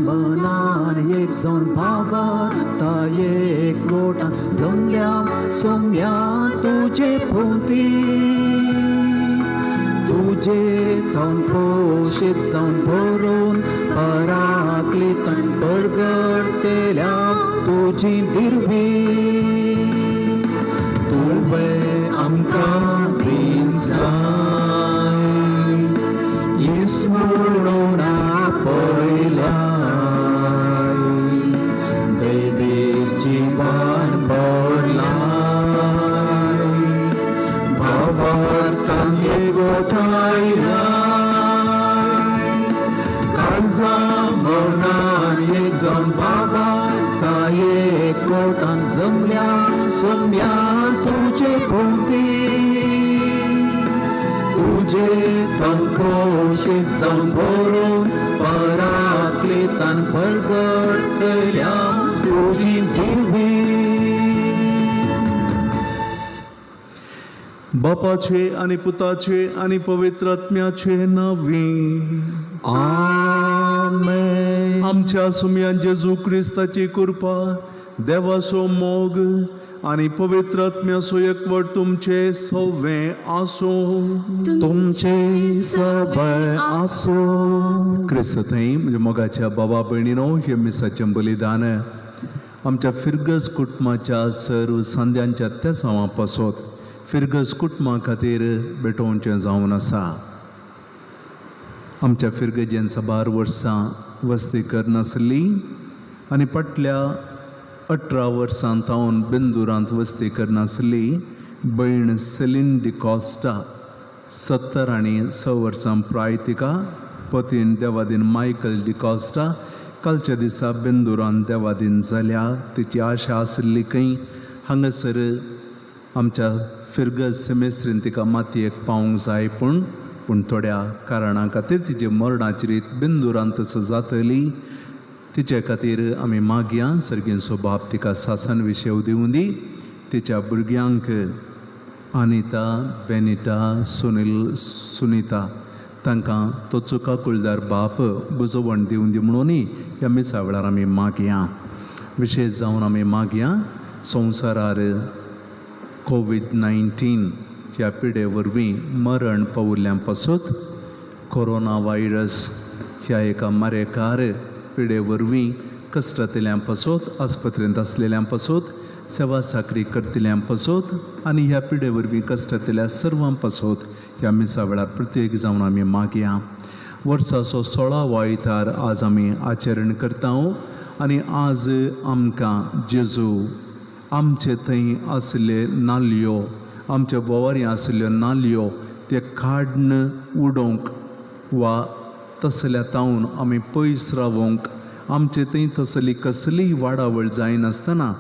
मनान एक जावन भावार्था एक गोटान जमल्या सोम्या तुजे भोवती तुजे थंड पोशीत जावन भरून पराक्लितान बडगडटेल्या तुजी दिरवी तुवें आमकां दिसताय इश्ट म्हणून आपयलाय दैवीक जीवन भरलाय भावार्थान एकवटायलाय काळजां मनान एक जावन भावार्था एकवटान जमल्या सोम्या तुजे भोवती तुजे तंकोशीत जावन भरून पराक्लितान बडगडटल्या तुजी दिरवी बापाचे आणि पुताचे आणि पवित्र आत्म्याचे नावी आमेन. आमच्या सुम्यान जेजू क्रिस्ताची कृपा देवाचो मोग आणि पवित्र आत्म्याचो एकवट तुमचे सगळे आसो तुमचे सभय आसो. क्रिस्त थंय म्हणजे मोगाच्या बाबा भयणीनो हे मिसाचें बलिदान आमच्या फिरगस कुटुंबाच्या सर्व सांद्यांच्या त्या सावा पासत फिरगस कुटुंबा खातीर भेटोवचें जावन आसा. आमच्या फिरगजेन 12 वर्सां वस्ती करनासली आनी फाटल्या 18 वर्सां तावन बिंदुरांत वस्ती करनासली भयण सेलीन डिकॉस्टा 70 आनी 6 वर्सां प्राय तिका पतीन देवादीन मायकल डिकॉस्टा कालच्या दिसा बिंदुरांत देवादीन जाल्या. तिची आशा आसली खंय हांगासर आमच्या फिरगस सेमेस्त्रीन तिका मातयेक पावूंक जाय पूण थोड्या कारणां खातीर तिचे मरणाची रीत बिंदुरांत जातली. तिचे खातीर आमी मागया सर्गेचो बाप तिका सासन विशेव दिवं दी. तिच्या भुरग्यांक अनिता बेनिटा सुनील सुनीता तांकां तो चुका कुळदार बाप बुजवण दिवं दी म्हणून ह्या मिसा वेळार आमी मागया. विशेश जावन आमी मागया संवसारार कोविड-19 ह्या पिडे वरवीं मरण पावुल्ल्यां पासून कोरोना व्हायरस ह्या एका मारेकार पिडे वरवीं कश्टांतल्यां पासून आस्पत्रेंत आसलेल्यां पासून सेवा साकरी करतल्यां पासून आनी ह्या पिडे वरवीं कश्टांतल्या सर्वां पासून ह्या मिसा वेळार प्रत्येक जावन आमी मागया. वर्साचो 16वा इतार आज आमी आचरण करता आनी आज आमकां जेजू आमचे थंय आसले नाल्यो आमच्या बोवारी आसल्यो नाल्यो ते काडन उडोवंक वा तसल्या तावन आमी पयस रावंक आमचे थंय तसली कसलीय वाडावळ जायनासतना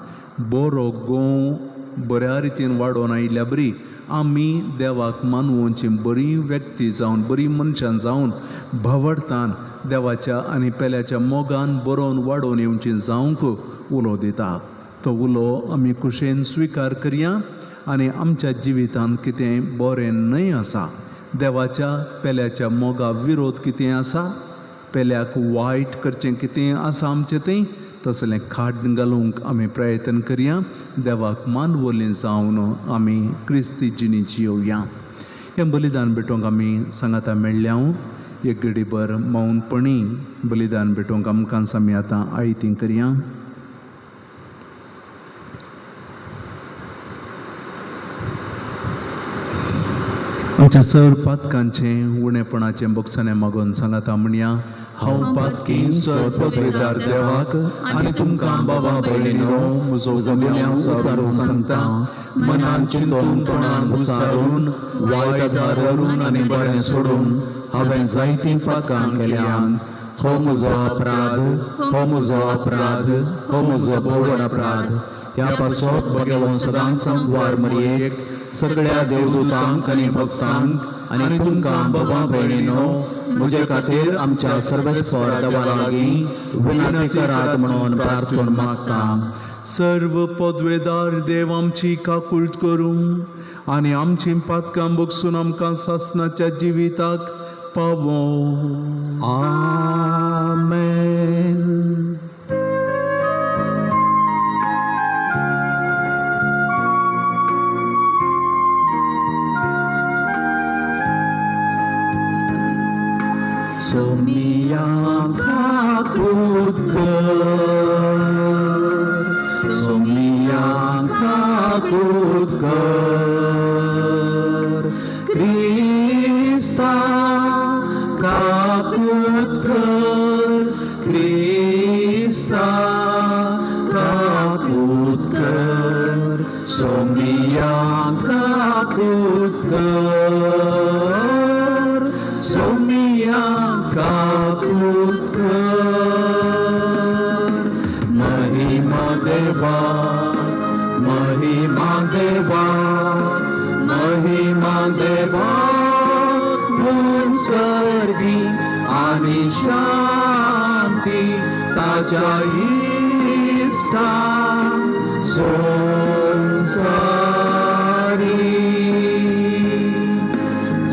बरो गोव बऱ्या रितीन वाडोवन आयिल्ल्या बरी आमी देवाक मानवोवची बरी व्यक्ती जावन बरी मनशां जावन भवडतान देवाच्या आनी पेल्याच्या मोगान बरोवन वाडोवन येवची जावंक उलो दिता. तो उलो आमी कुशेन स्विकार करया आनी आमच्या जिवितांत कितें बरें न्हय आसा देवाच्या पेल्याच्या मोगा विरोध कितें आसा पेल्याक वायट करचें कितें आसा आमचें तें तसलें खाड घालूंक आमी प्रयत्न करया. देवाक मानवोलीं जावन आमी क्रिस्ती जिणी जियोवया. हें बलिदान भेटोवंक आमी सांगाता मेळ्ळ्या एक घडीभर मौनपणी बलिदान भेटोवंक आमकांच आमी आतां आयतीं करया. आमच्या सर पातकांचें उणेपणाचें बोगसाणें मागोवन सांगाता म्हणया हांव पातकीन सर पदवेदार देवाक आनी तुमकां बाबा भयणीनो म्हजो जमल्या उचारून सांगता मनान चिंतून तोंडान उचारून वायट धरून आनी बरें सोडून हांवें जायतीं पातकां केल्यान हो म्हजो अपराध हो म्हजो अपराध हो म्हजो बोड अपराध. ह्या पासत बगेलो सदांच सांगवार मरयेक सगळ्या देवदूतांक आनी भक्तांक आनी तुमकां बाबा भयणीनो म्हजे खातीर आमच्या सर्वेस्पर देवा लागीं विनंती करात म्हणून प्रार्थून मागता. सर्व पदवेदार देव आमची काकूळट करूं आनी आमची पातकां बगसून आमकां सासणाच्या जिविताक पावो. आमेन. सोमियांक काकूट कर, सोमियांक काकूट कर, क्रिस्ता काकूट कर, क्रिस्ता काकूट कर, सोमियांक काकूट कर, सोमियांक काकूट कर. महिमा देवा, महिमा देवा, महिमा देवा, सर्गी आणि शांती ताच्या इष्टा संसारी.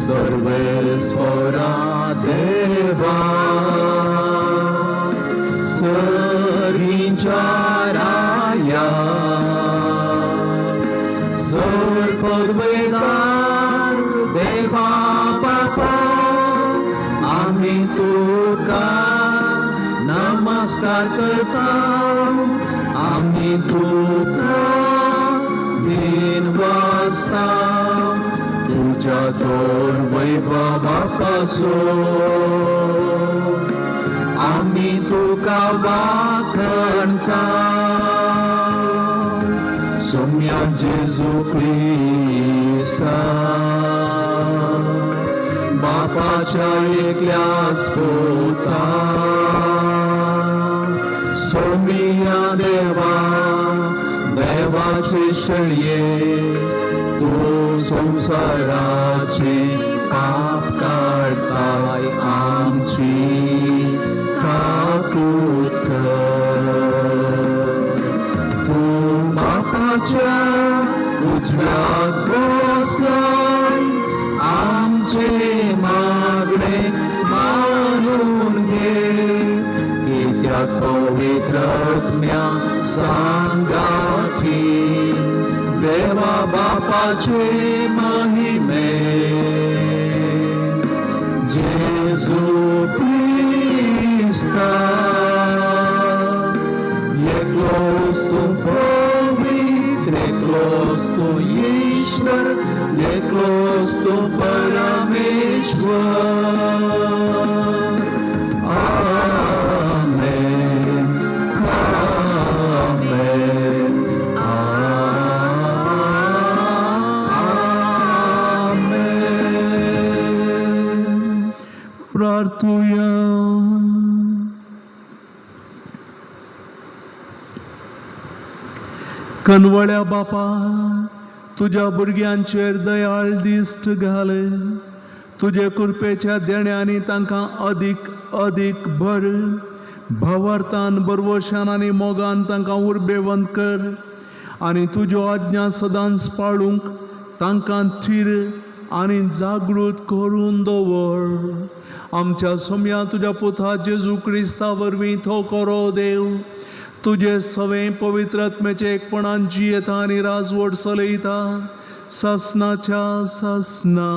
सर्वेश्वरा देवा, सरींच्या राया, सर पदवेदार देवा बापा, आम्ही तुका नमस्कार करता, आम्ही तुका दिन वाजता, तुझ्या दोन वैभवापासून आम्ही तुका वाखणता. सोम्या जेजू ख्रिस्ता, बापाच्या एकल्याच पुता, सोमिया देवा, देवाचे शळये, तू संसाराचे पाप काढताय, आमची काकूट कर. तू बापाच्या उजव्यात बसलाय, आमचे मागणे मानून घे, की त्या पवित्रज्ञा सांगाठी देवा बापाचे महिमे. जेजू ख्रिस्ता, एकलोच तू पवित्र, एकलोच तू ईश्वर, एकलोच तू परमेश्वर. आमेन, आमेन, आमेन. प्रार्थूया. कनवळ्या बापा, तुझ्या भुरग्यांचेर दयाळ दिश्ट घाल, तुझे कृपेच्या देण्यानी तांकां अदीक अदीक भर, भावार्थान बरवशान आनी मोगान तांकां उर्बेवंत कर, आनी तुज्यो आज्ञा सदांच पाळूंक तांकां थीर आनी जागृत करून दवर. आमच्या सोम्या तुज्या पुता जेजू क्रिस्ता वरवीं तो करो देव, तुझे सवे पवित्रात्म्याचे एकपणान जियेता आनी राजवट चलयता, सासणाच्या सासना.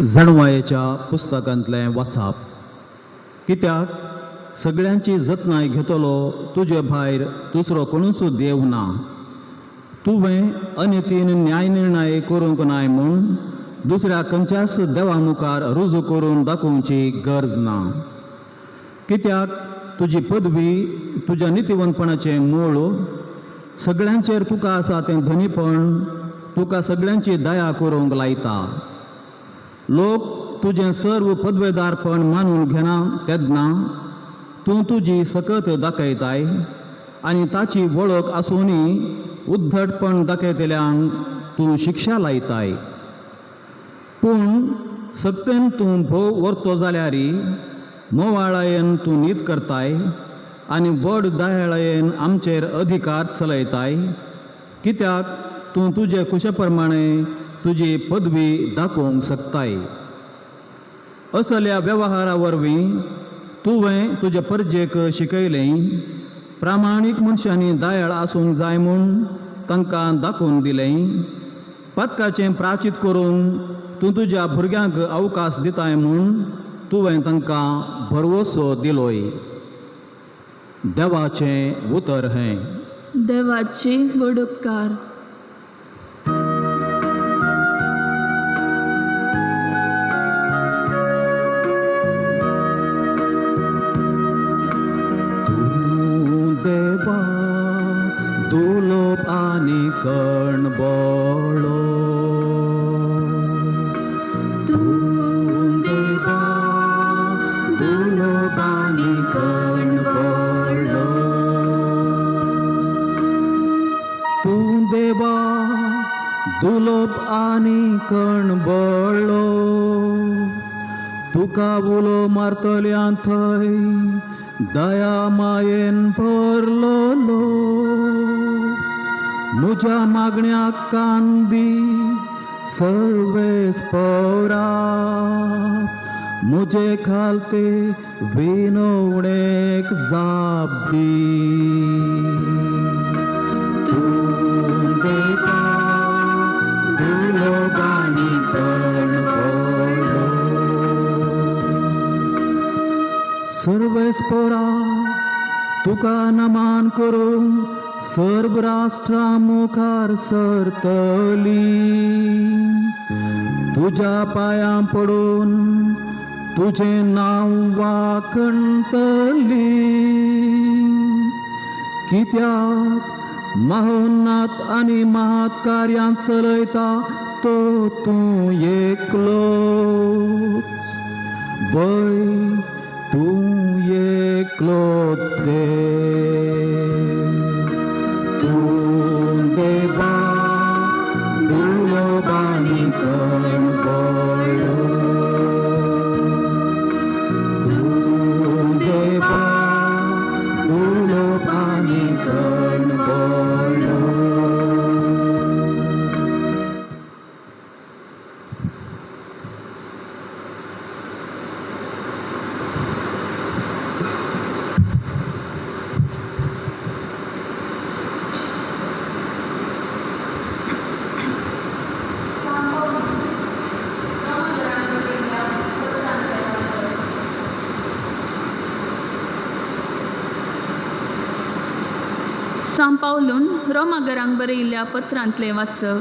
जणवायेच्या पुस्तकांतलें वाचप. कित्याक सगळ्यांची जतनाय घेतलो तुजे भायर दुसरो कोणूच देव ना. तुवें अनितीन न्याय निर्णय करूंक नाय म्हूण दुसऱ्या खंयच्याच देवा मुखार रुजू करून दाखोवची गरज ना. कित्याक तुजी पदवी तुज्या नितीवंतपणाचें मूळ, सगळ्यांचेर तुका आसा तें धनीपण तुका सगळ्यांची दया करूंक लायता. लोक तुजें सर्व पदवेदारपण मानून घेना तेदना तूं तुजी सकत दाखयताय आनी ताची वळख आसूनय उद्धटपण दाखयतल्यांक तूं शिक्षा लायताय. पूण सक्तेन तूं भोव व्हरतो जाल्यारय मोवाळायेन तूं न्हीद करताय आनी व्हड दयाळायेन आमचेर अधिकार चलयताय, कित्याक तूं तुजे कुशे प्रमाणे तुजी पदवी दाखोवंक शकताय. असल्या वेव्हारा वरवीं तुवें तुजे परजेक शिकयलें, प्रामाणीक मनशांनी दयाळ आसूंक जाय म्हूण तांकां दाखोवन दिलें. पातकाचें प्राचीत करून तूं तुज्या भुरग्यांक अवकाश दिताय म्हूण तुवें तांकां भरवोसो दिलोय. देवाचें उतर हें. देवाचे व्हड उपकार. देवा दुलोप आनी कणबळो, तूं देवा दुलोप आनी कणबळो. तूं देवा दुलोप आनी कणबळो, तुका उलो मारतल्यां थंय दया मायेन भरलोलो. म्हज्या मागण्याक कान दी सर्वेस्परा, म्हजे खालते विनवणेक जाप दी. तूं देवा दुलोप आनी कणबळो, सर्वेस्परा तुका नमान करून सर्व राष्ट्रां मुखार सरतली. तुज्या पांयां पडून तुजें नांव वाखणतली, कित्याक महोन्नत आनी महात कार्यां चलयता तो तूं एकलोच. वय तूं एकलोच देव. तूं देवा दुलोप आनी कणबळो, तूं देवा दुलोप आनी कणबळो. सांत पावलून रोमागरांक बरयल्ल्या पत्रांतले वाचप.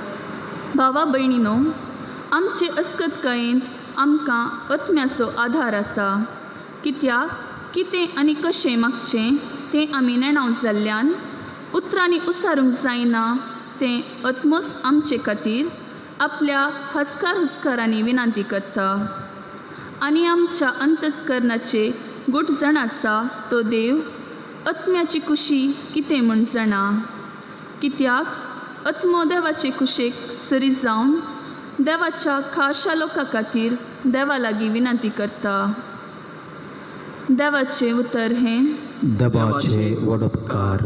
भावा भयणीनो, आमचे अस्कतकायेंत आमकां आत्म्याचो आधार आसा. कित्याक कितें आनी कशें मागचें तें आमी नेणाव जाल्ल्यान उतरांनी उसारूंक जायना तें आत्मोस आमचे खातीर आपल्या हुस्कारांनी विनंती करता. आनी आमच्या अंतस्करणाचे गूढ जाण आसा तो देव आत्म्याची कुशी कितें म्हूण जाणा. कित्याक आत्मो देवाचे कुशेक सरी जावन देवाच्या खाशा लोकां खातीर देवा लागीं विनंती करता. देवाचे उतर हें. देवाचे व्हड उपकार.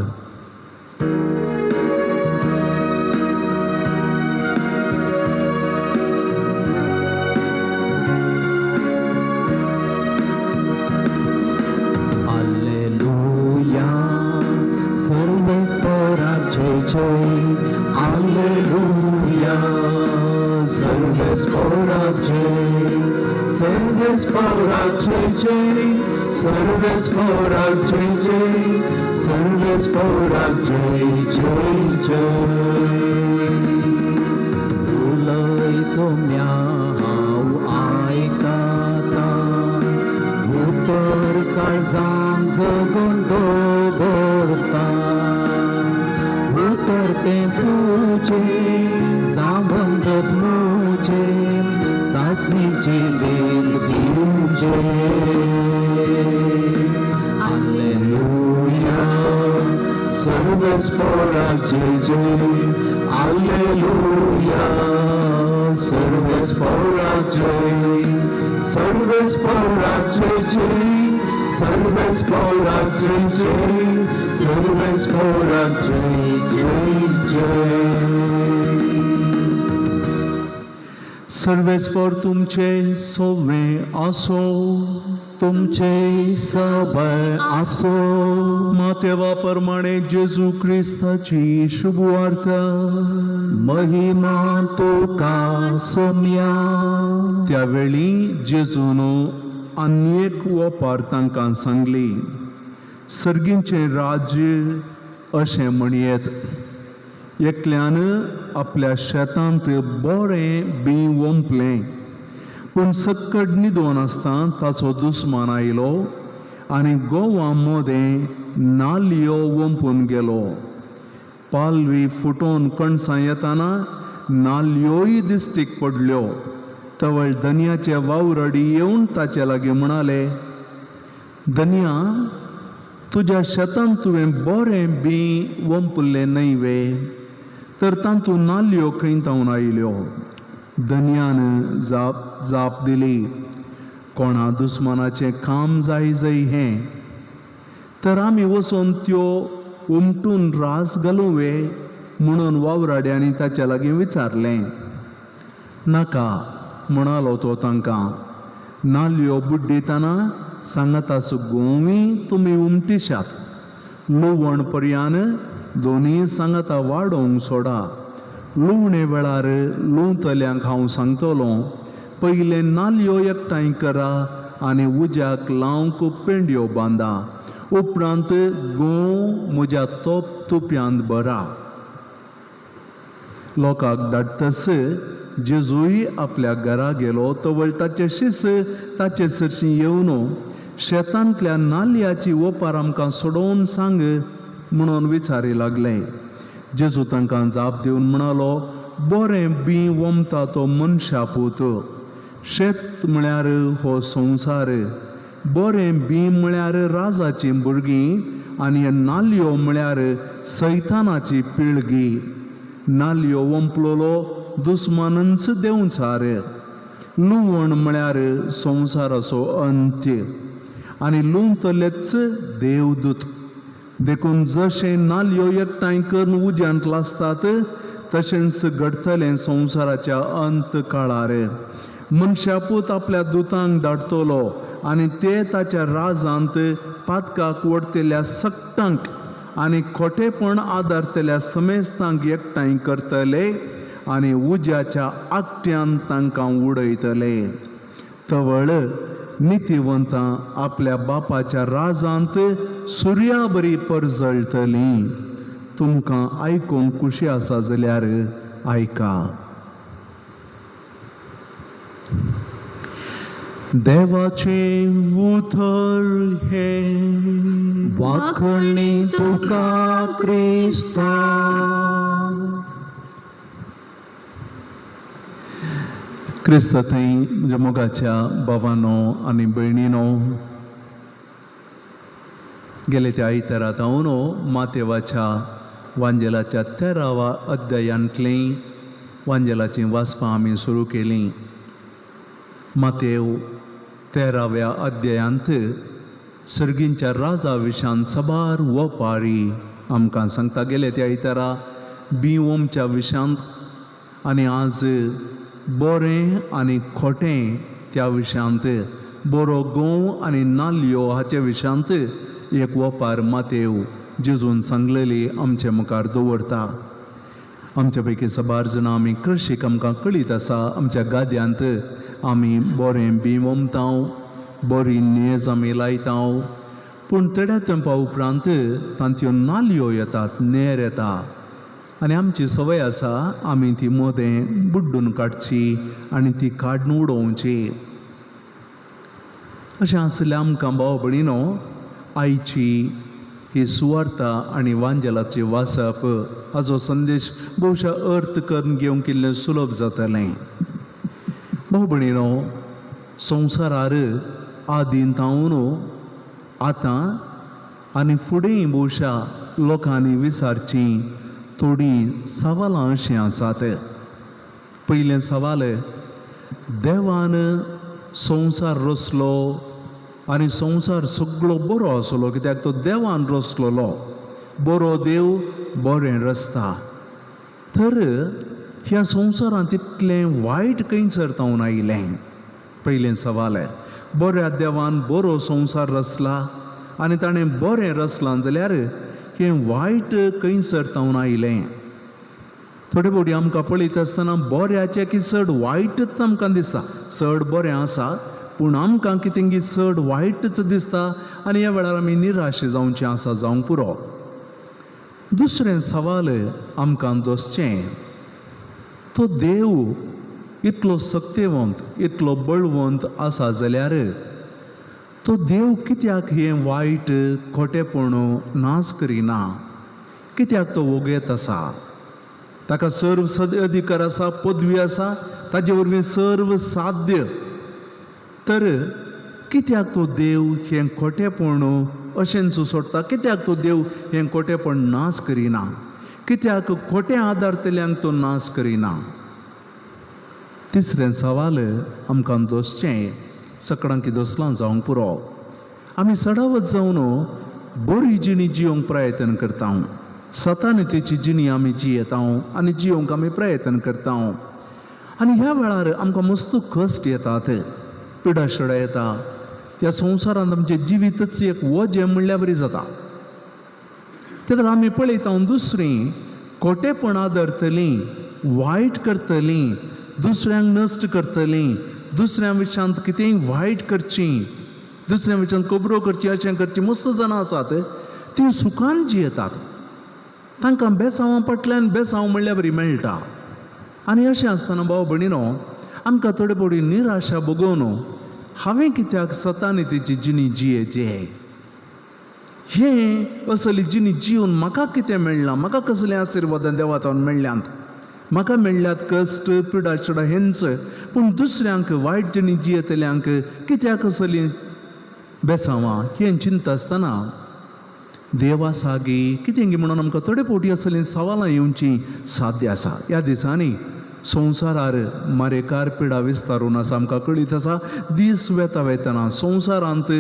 उलय सोम्या हांव आयकता, उतर काळजांत जगून दवरता. उतर तें तुजें जांबंदत म्हजें सासणेची लेक दिवचें. सर्वेच पोराक जय जय हालेलुया सर्वेच पोराक जय सर्वेच पोराक जय जय सर्वेच पोराक जय जय सर्वेच पोराक जय जय जय सर्वेच पोर तुमचे सोवे आसो तुमचे सबळ आसो मातेवा प्रमाणे जेजू क्रिस्ताची शुभवार्ता महिमा तुका सोम्या त्यावेळी जेजून आनी एक वपार तांकां सांगली सर्गींचे राज्य अशें म्हणयेत एकल्यान आपल्या शेतांत बरें बी वंपलें पूण सक्कड न्हिदोन आसता ताचो दुस्मान आयलो आनी गोवा मोदें नाल्यो वंपून गेलो पालवी फुटोवन कणसां येताना नाल्योय दिश्टीक पडल्यो तवळ धन्याचे वावरडी येवन ताचे लागीं म्हणाले धन्या तुज्या शेतांत तुवें बरें बी वंपल्लें न्हय वे तर तातूंत नाल्यो खंय तावन आयल्यो धन्यान जाप दिली कोणा दुस्मानाचें काम जाय हें तर आमी वचोन त्यो उमटून रास घालूं वे म्हणून वावराड्यांनी ताच्या लागीं विचारलें नाका म्हणालो तो तांकां नाल्यो बुड्डितना सांगता सुगोवी तुमी उमटिशात लुवण पर्यान दोनी सांगता वाडोवंक सोडा लुवणे वेळार लुवतल्यांक हांव सांगतलो पयले नाल्यो एकठांय करा आनी उज्याक लावंक पेंड्यो बांदा उपरांत गोव म्हज्या तुप्यांत भरा लोकांक धाडटस जेजूय आपल्या घरा गेलो तवळ ताचे शिस ताचे सरशी येवन शेतांतल्या नाल्याची वपार आमकां सोडोवन सांग म्हणून विचारी लागले जेजू तांकां जाप दिवन म्हणालो बरें बी वमता तो मनशापूत शेत म्हळ्यार हो संवसार बरें बी म्हळ्यार राजाची भुरगीं आनी नाल्यो म्हळ्यार सैतानाची पिळगी नाल्यो वंपलोलो दुस्मानंच देंवचार लुवण म्हळ्यार संवसाराचो अंत्य आनी लुवतलेच देवदूत देखून जशें नाल्यो एकठांय करून उज्यांत लासतात तशेंच घडतलें संवसाराच्या अंत काळार मनशापूत आपल्या दुतांक धाडटलो आनी ते ताच्या राजांत पातकाक वडतेल्या सक्तांक आनी खोटेपण आदारतल्या समेस्तांक एकठांय करतले आनी उज्याच्या आकट्यान तांकां उडयतले तवळ नितीवंतां आपल्या बापाच्या राजांत सुर्या बरी परजळटलीं तुमकां आयकूंक खुशी आसा जाल्यार आयका देवाचे उतर हे वाखणी तुका क्रिस्ता क्रिस्त थंय म्हज्या मोगाच्या भावानो आनी भयणीनो गेले त्या आयतारात हांव मातेवाच्या वांजेलाच्या 13वा अध्यायांतलीं वांजेलाची वाचपां आमी सुरू केलीं मातेव 13व्या अध्यायांत सर्गींच्या राजा विशांत सबार वपारी आमकां सांगता गेले त्या आयतारा बिवोमच्या विशांत आनी आज बरें आनी खोटें त्या विशांत बरो गोव आनी नाल्यो हाचे विशांत एक वपार मातेव जेजून सांगलेली आमचे मुखार दवरता आमच्या पैकी सबार जाणां आमी कृशीक आमकां कळीत आसा आमच्या गाद्यांत आमी बरें बी वमतांव बरी नेज आमी लायतांव पूण थोड्या तेंपा उपरांत तांच्यो नाल्यो येतात नेर येता आनी आमची संवय आसा आमी ती मोदें बुड्डून काडची आनी ती काडून उडोवची अशें आसल्यार आमकां भाव भयणीनो आयची ही सुवार्ता आनी वांजेलाची वाचप हाचो संदेश भोवशा अर्थ करून घेवंक इल्लें सुलभ जातलें भाव भयणीनो संवसारार आदीन तावन आतां आनी फुडेंय भोवशा लोकांनी विचारची थोडी सवालां अशीं आसात. पयलें सवाल, देवान संवसार रचलो आनी संवसार सगळो बरो आसलो कित्याक तो देवान रचलेलो. बरो देव बरें रचता. तर ह्या संवसारांत इतलें वायट खंयसर जावन आयलें? पयलें सवाल. बऱ्या देवान बरो संवसार रचला आनी ताणें बरें रचलां जाल्यार हें वायट खंयसर जावन आयलें? थोडे फावटी आमकां पळयता आसतना बऱ्याचें की चड वायटच आमकां दिसता. चड बरें आसा पूण आमकां कितें की चड वायटच दिसता आनी ह्या वेळार आमी निराश जावचें आसा जावंक पुरो. दुसरें सवाल आमकां दोसचें, तो देव इतलो सत्यवंत इतलो बळवंत आसा जाल्यार तो देव कित्याक हें वायट खोटेपण नाश करिना? कित्याक तो वोगेत आसा? ताका सर्व अधिकार आसा, पदवी आसा, ताजे वरवीं सर्व साध्य. तर कित्याक तो देव हें खोटेपण अशेंच सोडटा? कित्याक तो देव हें खोटेपण नाश करिना? कित्याक खोटे आदारतल्यांक तो नाश करिना? तिसरें सवाल आमकां दोसचें, सकाळांकी दोसलां जावंक पुरो. आमी सडावत जावन बरी जिणी जियोंक प्रयत्न करता. सतानितेची जिणी आमी जियेता आनी जियोंक आमी प्रयत्न करता. आनी ह्या वेळार आमकां मस्त कश्ट येतात, पिडाशडा येता. ह्या संवसारांत आमचें जिवीतच एक वजें म्हणल्यार बरी जाता. तेन्ना आमी पळयता दुसरीं खोटेपणां धरतलीं, वायट करतलीं, दुसऱ्यांक नश्ट करतलीं, दुसऱ्या विशयांत कितेंय वायट करचीं, दुसऱ्या विशयांत खबरो करची, अशें करचीं. मस्त जाणां आसात तीं सुखान जियेतात. तांकां बेसांवां फाटल्यान बेसांव म्हणल्यार बरी मेळटा. आनी अशें आसतना भाव भयणीनो, आमकां थोडे फावटी निराशा भोगोवन हांवें कित्याक सतानितेची जिणी जियेचें? हें असली जिणी जिवन म्हाका कितें मेळना? म्हाका कसलें आशिर्वादां देवातावन मेळ्ळ्यांत? म्हाका मेळ्ळ्यात कश्ट, पिडाशडा हेंच, पूण दुसऱ्यांक वायट जिणी जियेतल्यांक कित्याक असलीं बेसांवां? हें चिंता आसतना देवा सागी कितें म्हणून आमकां थोडे फावटी असलीं सवालां येवची साध्य आसा. ह्या दिसांनी संवसारार मारेकार पिडा विस्तारून आसा. आमकां कळीत आसा दीस वेतना संवसारांत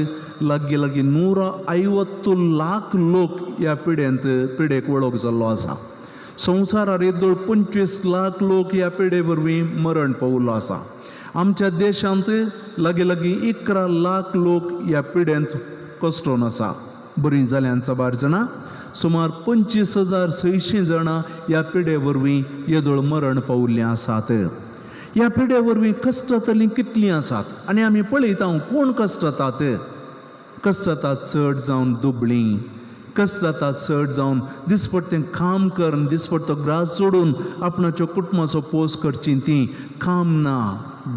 लागीं लागीं 150 लाख लोक ह्या पिडेक वळख जाल्लो आसा. संवसारार येदोळ 25 लाख लोक ह्या पिडे वरवीं मरण पावल्लो आसा. आमच्या देशांत लागीं लागीं 11 लाख लोक ह्या पिड्यांत कश्टोवन आसा. बरीं जाल्यांत साबार जाणां, सुमार 25,600 जाणां ह्या पिडे वरवीं येदोळ मरण पावल्लीं आसात. ह्या पिडे वरवीं कश्ट जातलीं कितलीं आसात आनी आमी पळयता कोण कश्ट जातात. कश्ट जातात चड जावन दुबळीं, कश्ट जातात चड जावन दिसपट्टें काम करून दिसपट्टो ग्रास सोडून आपणाच्या कुटुंबाचो पोस करची तीं काम ना,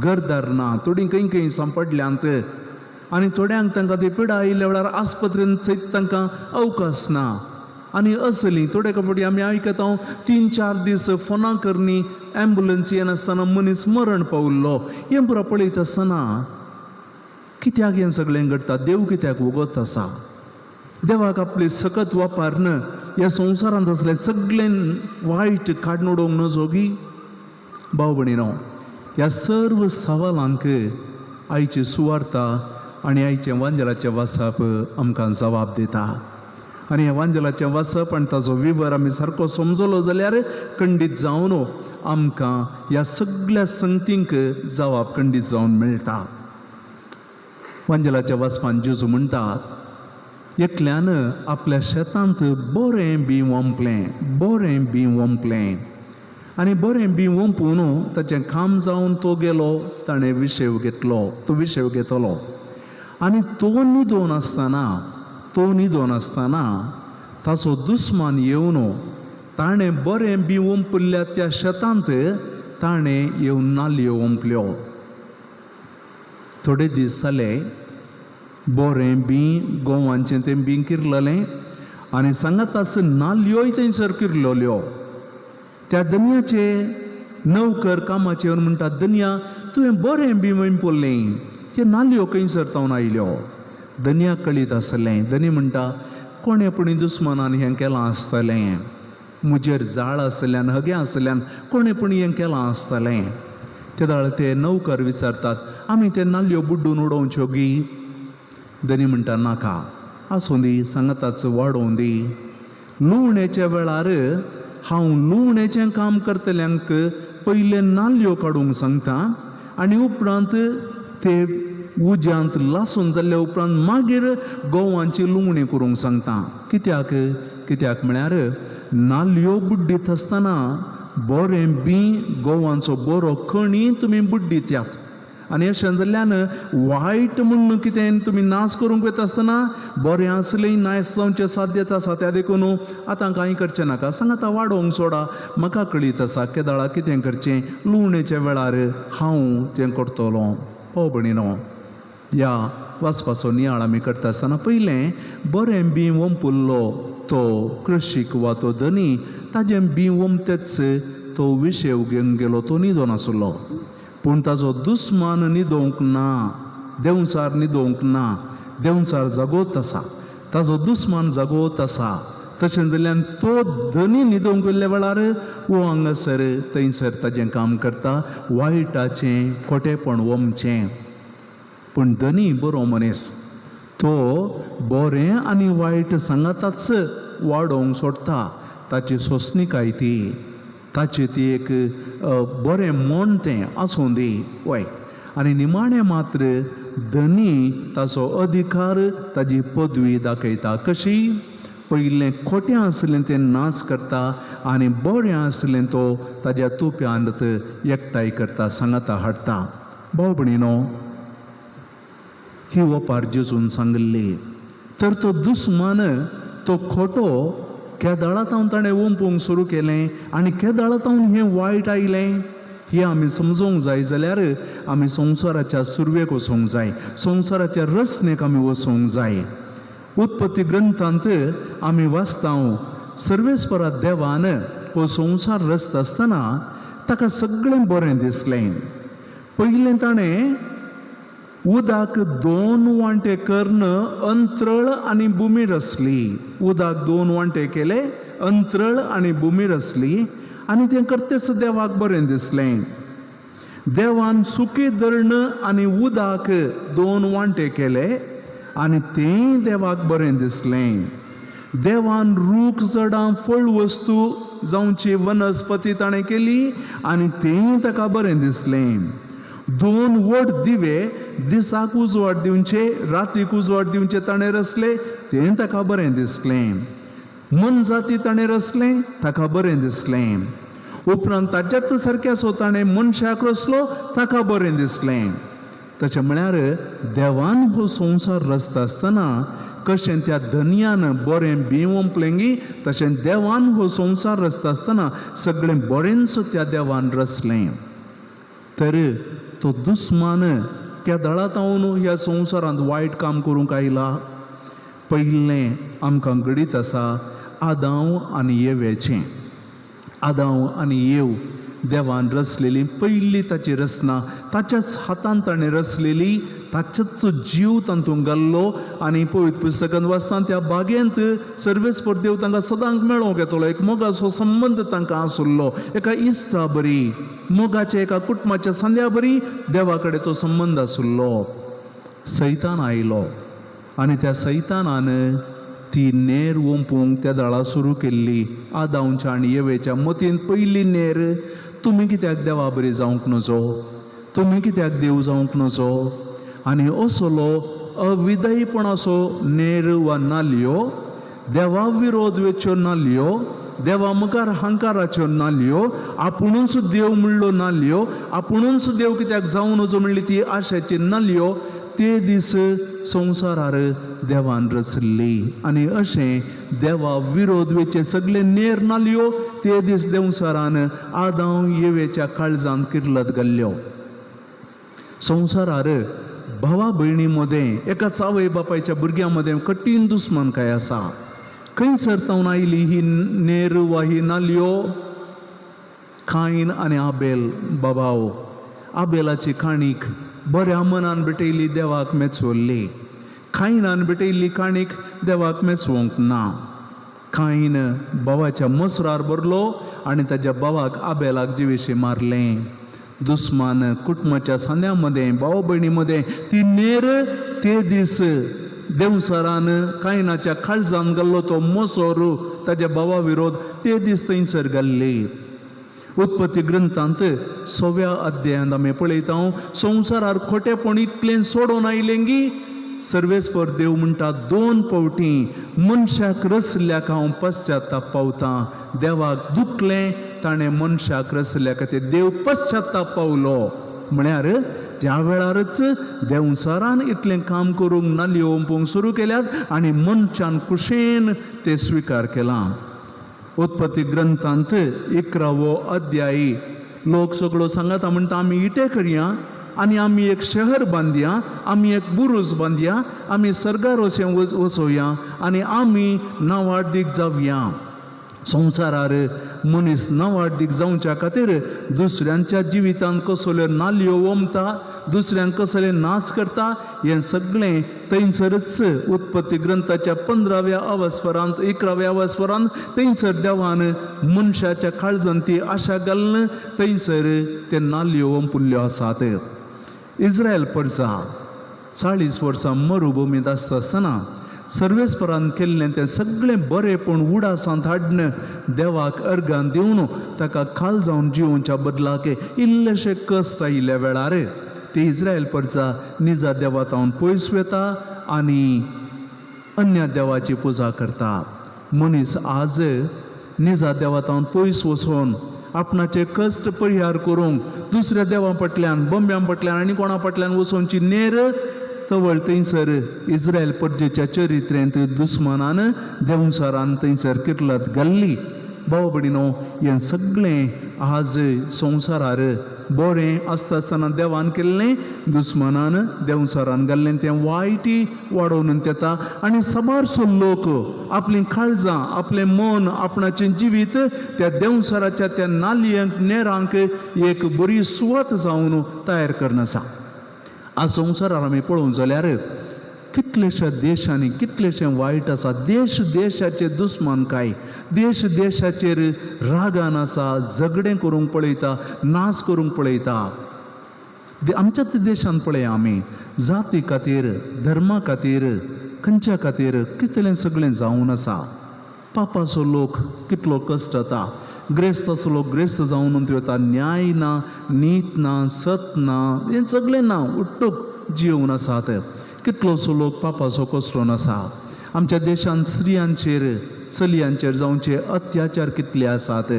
घरदार ना, थोडीं खंय सांपडल्यांत. आनी थोड्यांक तांकां ती पिडा आयिल्ल्या वेळार आस्पत्रेंत तांकां अवकाश ना. आनी असलीं थोडे फावटी आमी आयकता 3-4 दीस फोनां करनी एम्बुलन्स येनासतना मनीस मरण पावल्लो. हें पुरो पळयत आसतना कित्याक हें सगळें घडटा? देव कित्याक वगत आसा? देवाक आपली सकत वापारन ह्या संवसारांत असलें सगळें वायट काडून उडोवंक नजोगी? भाव भयणीनो, ह्या सर्व सवालांक आयची सुवार्ता आनी आयचें वांजेलाचें वाचप आमकां जबाब दिता. आनी ह्या वांजेलाचें वाचप आनी ताचो विवर आमी सारको समजलो जाल्यार खंडीत जावन आमकां ह्या सगळ्या संगतींक जबाब खंडीत जावन मेळटा. वांजेलाच्या वाचपान जेजू म्हणटा, एकल्यान आपल्या शेतांत बरें बी वंपलें आनी बरें बी वंपून ताचें काम जावन तो गेलो. ताणें विशेव घेतलो आनी तो न्हिदोन आसतना ताचो दुस्मान येवन ताणें बरें बी वंपल्ल्या त्या शेतांत ताणें येवन नाल्यो वंपल्यो. थोडे दीस जाले, बरें बी गोवांचें तें बी किरललें आनी सांगात आसतना नाल्योय थंयसर किरलोल्यो. त्या दनयाचे नवकर कामाचे येवन म्हणटा, दनया तुवें बरें बी वंपल्लें, हे नाल्यो खंयसर जावन आयल्यो? दनयाक कळीत आसलें. दनी म्हणटा, कोणेपणी दुस्मानान हें केलां आसतलें, मुजेर जाळ आसल्यान हगे आसल्यान कोणेपणी हें केलां आसतलें. ते दाळ ते नौकर विचारतात, आमी ते नाल्यो बुड्डून उडोवच्यो गी? धनी म्हणटा नाका, आसूं दी, सांगाताच वाडोवं दी. लुवणेच्या वेळार हांव लुवणेचें काम करतल्यांक पयले नाल्यो काडूंक सांगता आनी उपरांत ते उज्यांत लासून जाल्ले उपरांत मागीर गोवांची लुवणी करूंक सांगता. कित्याक म्हळ्यार नाल्यो बुड्डीत आसतना बरें बी गोवांचो बरो कणी तुमी बुड्डीत्यात. आनी अशें जाल्ल्यान वायट म्हणून कितें तुमी नाश करूंक वता आसतना बरें आसलें नाश जावचें साध्यता आसा. त्या देखून आतां कांय करचें नाका, सांगाता वाडोवंक सोडा. म्हाका कळीत आसा केदाळा कितें करचें. लुवणेच्या वेळार हांव तें करतलों. पळय भयणीनो, ह्या वाचपाचो नियाळ आमी करता आसतना पयलें बरें बी वंपुल्लो तो कृशीक वा तो धनी ताजें बी वमतेच तो विशेव घेवन गेलो. तो न्हिदो नासलो, पूण ताजो दुस्मान न्हिदोवंक ना, देंवचार न्हिदोवंक ना. देंवचार जागोत आसा, ताजो दुस्मान जागोत आसा. तशें जाल्यान तो धनी न्हिदोवंक गेल्ल्या वेळार वो हांगासर थंयसर ताजें काम करता, वायटाचें खोटेपण वमचें. पूण धनी बरो मनीस, तो बरें आनी वायट सांगाताच वाडोवंक सोडता. ताची सोंसणीकाय ती, ताची ती एक बरें मोन तें आसूं दी. वय आनी निमाणें मात्र धनी ताचो अधिकार ताजी पदवी दाखयता. कशी? पयलें खोटें आसलें तें नाश करता आनी बरें आसलें तो ताज्या तोप्यांत एकठांय करता, सांगाता हाडटा. भाव भयणीनो, ही वपार जेजून सांगल्ली. तर तो दुस्मान, तो खोटो केदाळांतावन ताणें वंपूंक सुरू केलें आनी केदाळांतावन हें वायट आयलें. हें आमी समजूंक जाय जाल्यार आमी संवसाराच्या सुरवेक वचूंक जाय, संवसाराच्या रचनेक आमी वचूंक जाय. उत्पत्ती ग्रंथांत आमी वाचता, सर्वेस्परा देवान हो संवसार रचता आसतना ताका सगळें बरें दिसलें. पयलें ताणें उदाक 2 वांटे कर्ण अंतरळ आनी भुमी रचली. उदाक 2 वांटे केले, अंतरळ आनी भुमी रचली आनी तें करतेस देवाक बरें दिसलें. देवान सुकी धरण आनी उदाक 2 वांटे केले आनी तेंय देवाक बरें दिसलें. देवान रूख झाडां फळ वस्तू जावची वनस्पती ताणें केली आनी तेंय ताका बरें दिसलें. 2 व्हड दिवे दिसाक उजवाड दिवचे, रातीक उजवाड दिवचे ताणें रचले, तें ताका बरें दिसलें. मन जाती ताणें रचलें, ताका बरें दिसलें. उपरांत ताच्याच सारक्याचो ताणें मनशाक रचलो, ताका बरें दिसलें. तशें म्हळ्यार देवान हो संवसार रचता आसतना कशें त्या धन्यान बरें बिंवपलें गी, तशें देवान हो संवसार रचता आसतना सगळें बरेंच त्या देवान रचलें. तर तो दुस्मान केदाळांतावन ह्या संवसारांत वायट काम करूंक आयला. पयलें आमकां घडीत आसा आदाव आनी येवेचें. आदाव आनी येव देवान रचलेली पयली ताची रचना, ताच्याच हातान ताणें रचलेली, ताच्याच जीव तातूंत घाल्लो. आनी पवित्र पुस्तकांत वाचता त्या बागेंत सर्वेस्पर देव तांकां सदांच मेळोंक येतलो. एक मोगाचो संबंद तांकां आसलो, एका इश्टा बरी, मोगाच्या एका कुटुंबाच्या सांद्या बरी देवा कडेन तो संबंद आसलो. सैतान आयलो आनी त्या सैतानान ती नेर वंपूंक त्या दाळा सुरू केल्ली. आदावच्या आनी येवेच्या मतीन पयली नेर, तुमी कित्याक देवा बरी जावंक नजो, तुमी कित्याक देव जावंक नजो. आनी असलो अविधयपणाचो नेर वा नाल्यो, देवा विरोध वेच्यो नाल्यो, देवा मुखार अहंकाराच्यो नाल्यो, आपुणूच देव म्हणलो नाल्यो, आपुणूच देव कित्याक जावं नजो म्हणली ती आशेची नाल्यो, ते दीस संवसारार देवान रचल्ली. आनी अशें देवा विरोध वेचे सगळे नेर नाल्यो ते दीस देवसारान आदाव येवेच्या काळजांत किर्लत घाल्ल्यो. संवसारार भावा भयणी मदें, एका चावय बापायच्या भुरग्यां मदें कठीण दुस्मानकाय आसा. खंयसर तावन आयली ही नेर वा ही नाल्यो? कायन आनी आबेल बाबाओ. आबेलाची काणीक बऱ्या मनान भेटयली, देवाक मेचवल्ली. खायनान भेटयल्ली काणीक देवाक मेसवंक ना. खायन भावाच्या मसरार भरलो आणि ताच्या भावाक आबेलाक जिवेशी मारलें. दुस्मान कुटुंबाच्या सांद्यामध्ये भाव भयणीमध्ये ती नेर ते दीस देवसरान कायनाच्या काळजान घाल्लो तो मसोर ताच्या भावा विरोध ते दीस थंयसर घाल्ली. उत्पत्ती ग्रंथांत 6व्या अध्यायांत आमी पळयता संवसारार खोटेपण इतलें सोडून आयलेंगी सर्वेस्पर देव म्हणटा 2 फावटी मनशाक रचल्याक हांव पश्चाताप पावतां. देवाक दुखलें ताणें मनशाक रचल्या खातीर देव पश्चाताप पावलो. म्हळ्यार त्या वेळारच देवसारान इतलें काम करूंक नाल्यो ओंपूंक सुरू केल्यात आनी मनशान कुशेन ते स्विकार केला. उत्पत्ती ग्रंथांत 11वो अध्याय लोक सगळो सांगता म्हणटा आमी इटे करया आनी आमी एक शहर बांदया, आमी एक बुरूज बांदया, आमी सर्गार अशें वसोवया आनी आमी नांवाडीक जावया. संवसारार मनीस नांवाडीक जावच्या खातीर दुसऱ्यांच्या जिवितांत कसल्यो नाल्यो ओंपता, दुसऱ्यांक कसले नाच करता, हें सगळें थंयसरच उत्पत्ती ग्रंथाच्या 15व्या अवस्वरांत 11व्या अवस्वरांत थंयसर देवान मनशाच्या काळजांत ती आशा घालन थंयसर ते नाल्यो ओंपुल्ल्यो आसात. इस्रायल प्रजा 40 वर्सां मरुभुमींत आसता आसतना सर्वेस्परान केल्लें तें सगळें बरेंपण उडासांत हाडन देवाक अर्गां दिवन ताका खाल जावन जिवोवच्या बदलाक इल्लेशे कश्ट आयिल्ल्या वेळार ती इस्रायल प्रजा निजा देवातावन पयस वता आनी अन्य देवाची पुजा करता. मनीस आज निजा देवातावन पयस वचून आपणाचे कश्ट परिहार करूंक दुसऱ्या देवा फाटल्यान बंब्यां फाटल्यान आनी कोणा फाटल्यान वचोवची नेर तवळ थंयसर इस्रायल प्रजेच्या चरित्रेंत दुस्मानान देवसरान थंयसर किर्लत घाल्ली. भाव भयणीनो, हें सगळें आज संवसारार बरें आसता आसतना देवान केल्लें दुस्मानान देवसरान घाल्लें तें वायटी वाडोवन येता आनी साबारसो लोक आपलीं काळजां आपलें मन आपणाचें जिवीत त्या देवसराच्या त्या नाल्यांक नेरांक एक बरी सुवात जावन तयार करना आसा. आज संवसारार आमी पळोवंक जाल्यार कितलेशा देशांनी कितलेशें वायट आसा. देश देशाचे दुस्मानकाय, देश देशाचेर रागान आसा, झगडें करूंक पळयता, नाच करूंक पळयता. आमच्याच देशांत पळया आमी जाती खातीर धर्मा खातीर खंयच्या खातीर कितलें सगळें जावन आसा. पापाचो लोक कितलो कश्ट जाता, ग्रेस्त लोक ग्रेस्त जावन वता, न्याय ना, नीत ना, सत ना, हें सगळें ना, उट्टूक जिवन आसात. कितलोसो लोक पापाचो कसरोन आसा. आमच्या देशांत स्त्रियांचेर चलयांचेर जावचे अत्याचार कितले आसात.